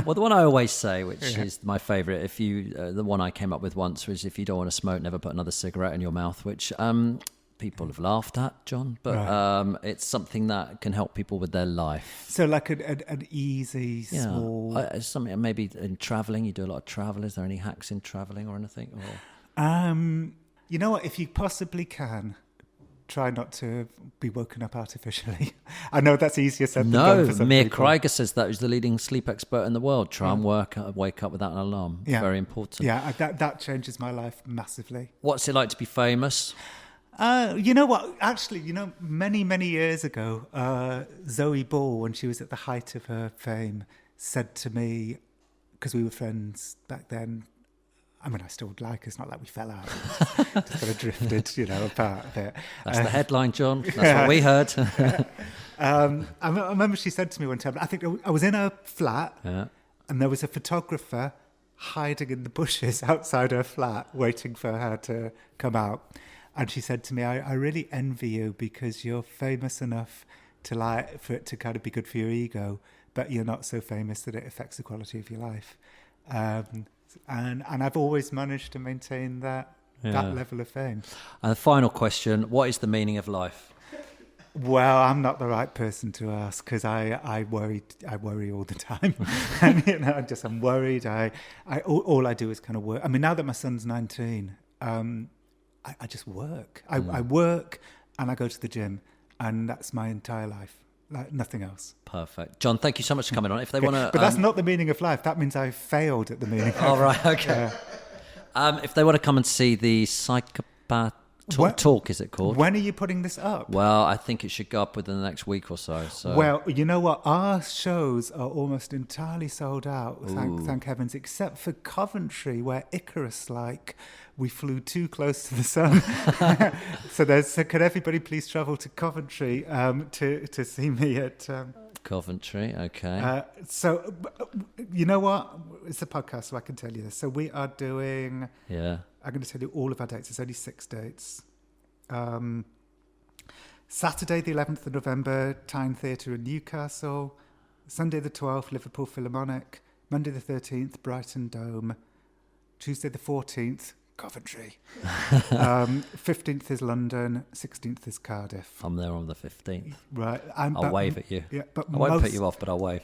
Well, the one I always say, which is my favourite, the one I came up with once was, if you don't want to smoke, never put another cigarette in your mouth, which people have laughed at, John, but it's something that can help people with their life. So like an easy, small... something maybe in travelling, you do a lot of travel. Is there any hacks in travelling or anything? You know what, if you possibly can, try not to be woken up artificially. I know that's easier said than done for some Mia people. Krieger says that, who's the leading sleep expert in the world. Try and wake up without an alarm. It's very important. Yeah, that changes my life massively. What's it like to be famous? You know what? Actually, many, many years ago, Zoe Ball, when she was at the height of her fame, said to me, because we were friends back then, I mean, I still would like her. It's not like we fell out. Just kind of drifted, apart a bit. That's the headline, John. That's what we heard. I remember she said to me one time, I think I was in her flat, and there was a photographer hiding in the bushes outside her flat, waiting for her to come out. And she said to me, I really envy you because you're famous enough for it to kind of be good for your ego, but you're not so famous that it affects the quality of your life. And I've always managed to maintain that level of fame. And the final question, what is the meaning of life? Well, I'm not the right person to ask because I worry all the time. And, I'm worried. All I do is kind of work. I mean, now that my son's 19, I just work. I work and I go to the gym, and that's my entire life. Like nothing else. Perfect. John, thank you so much for coming on. If they want to, but that's not the meaning of life. That means I failed at the meaning of life. All right, okay. If they want to come and see the Psychopath talk, is it called? When are you putting this up? Well, I think it should go up within the next week or so. Well, you know what? Our shows are almost entirely sold out, thank heavens, except for Coventry, where Icarus, we flew too close to the sun. So could everybody please travel to Coventry to see me at... Coventry, okay. So, you know what? It's a podcast, so I can tell you this. So we are doing... Yeah. I'm going to tell you all of our dates. It's only 6 dates. Saturday, the 11th of November, Tyne Theatre in Newcastle. Sunday, the 12th, Liverpool Philharmonic. Monday, the 13th, Brighton Dome. Tuesday, the 14th, Coventry. 15th is London. 16th is Cardiff. I'm there on the 15th. Right. I'll wave at you. Yeah, but I won't put you off, but I'll wave.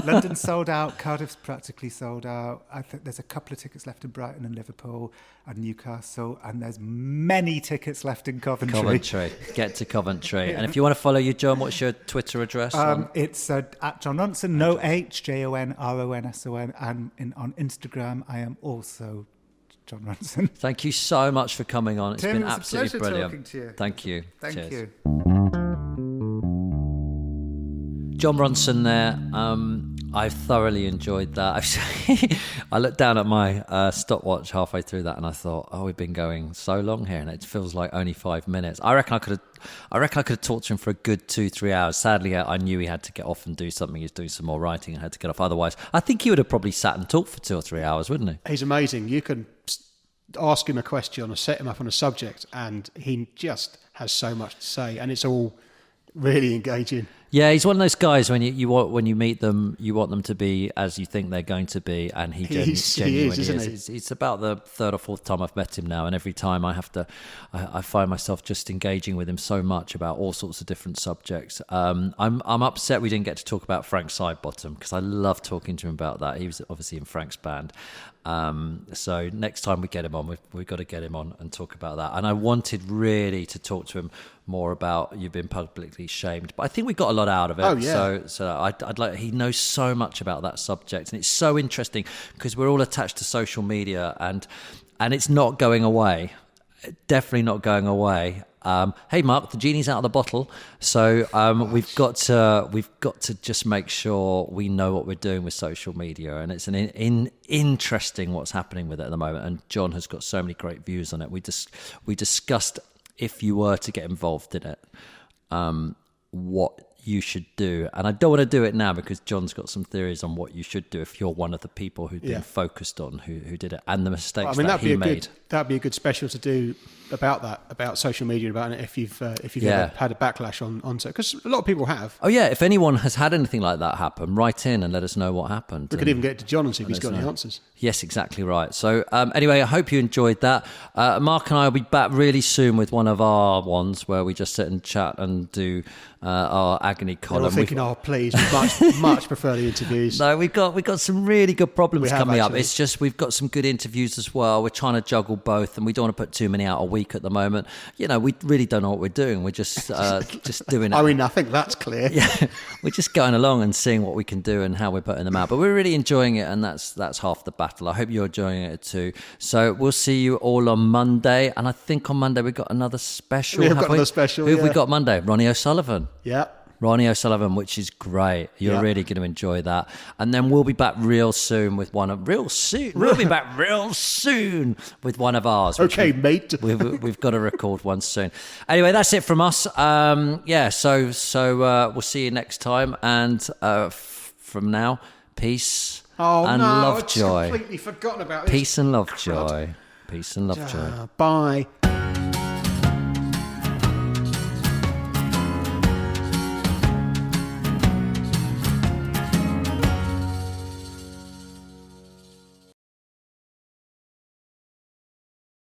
London's sold out. Cardiff's practically sold out. I think there's a couple of tickets left in Brighton and Liverpool and Newcastle, and there's many tickets left in Coventry. Get to Coventry. And if you want to follow you, John, what's your Twitter address? It's at Jon Ronson, no H, JONRONSON, and on Instagram I am also Jon Ronson. Thank you so much for coming on. It's Tim, been it was absolutely a pleasure brilliant. talking to you. Thank you. Thank Cheers. you. Jon Ronson there. I thoroughly enjoyed that. I looked down at my stopwatch halfway through that, and I thought, we've been going so long here, and it feels like only 5 minutes. I reckon I could have talked to him for a good 2-3 hours. Sadly, I knew he had to get off and do something. He was doing some more writing and had to get off. Otherwise, I think he would have probably sat and talked for 2 or 3 hours, wouldn't he? He's amazing. You can ask him a question or set him up on a subject, and he just has so much to say, and it's all really engaging. Yeah, he's one of those guys when when you meet them, you want them to be as you think they're going to be, and he genuinely is. It's about the third or fourth time I've met him now, and every time I find myself just engaging with him so much about all sorts of different subjects. I'm upset we didn't get to talk about Frank Sidebottom, because I love talking to him about that. He was obviously in Frank's band. So next time we get him on, we've got to get him on and talk about that. And I wanted really to talk to him more about you've been publicly shamed, but I think we got a lot out of it. Oh, yeah. So I'd like, he knows so much about that subject, and it's so interesting because we're all attached to social media, and it's not going away. Definitely not going away. Hey Mark, the genie's out of the bottle, so we've got to just make sure we know what we're doing with social media, and it's an interesting what's happening with it at the moment. And John has got so many great views on it. We discussed, if you were to get involved in it, what you should do, and I don't want to do it now because John's got some theories on what you should do if you're one of the people who've been focused on who did it, and the mistakes that he made. That'd be a good special to do about social media, about it, if you've ever had a backlash on it, because a lot of people have. Oh yeah, if anyone has had anything like that happen, write in and let us know what happened. We could even get to John and see if he's got any answers. Yes, exactly right. So anyway, I hope you enjoyed that. Mark and I will be back really soon with one of our ones where we just sit and chat and do our agony column. I'm thinking, please, much prefer the interviews. No, we've got some really good problems coming up. Actually. It's just we've got some good interviews as well. We're trying to juggle both, and we don't want to put too many out a week at the moment. You know, we really don't know what we're doing. We're just doing it. I mean, I think that's clear. Yeah, we're just going along and seeing what we can do and how we're putting them out. But we're really enjoying it, and that's half the battle. I hope you're enjoying it too. So we'll see you all on Monday, and I think on Monday we've got another special. We've got another special. Who have we got Monday? Ronnie O'Sullivan. Yeah. Ronnie O'Sullivan, which is great. You're really going to enjoy that. And then we'll be back real soon with one of ours. Okay, mate. We've got to record one soon. Anyway, that's it from us. So we'll see you next time. And from now, peace and Lovejoy. I'd completely forgotten about this. Peace and Lovejoy. Peace and Lovejoy. Bye.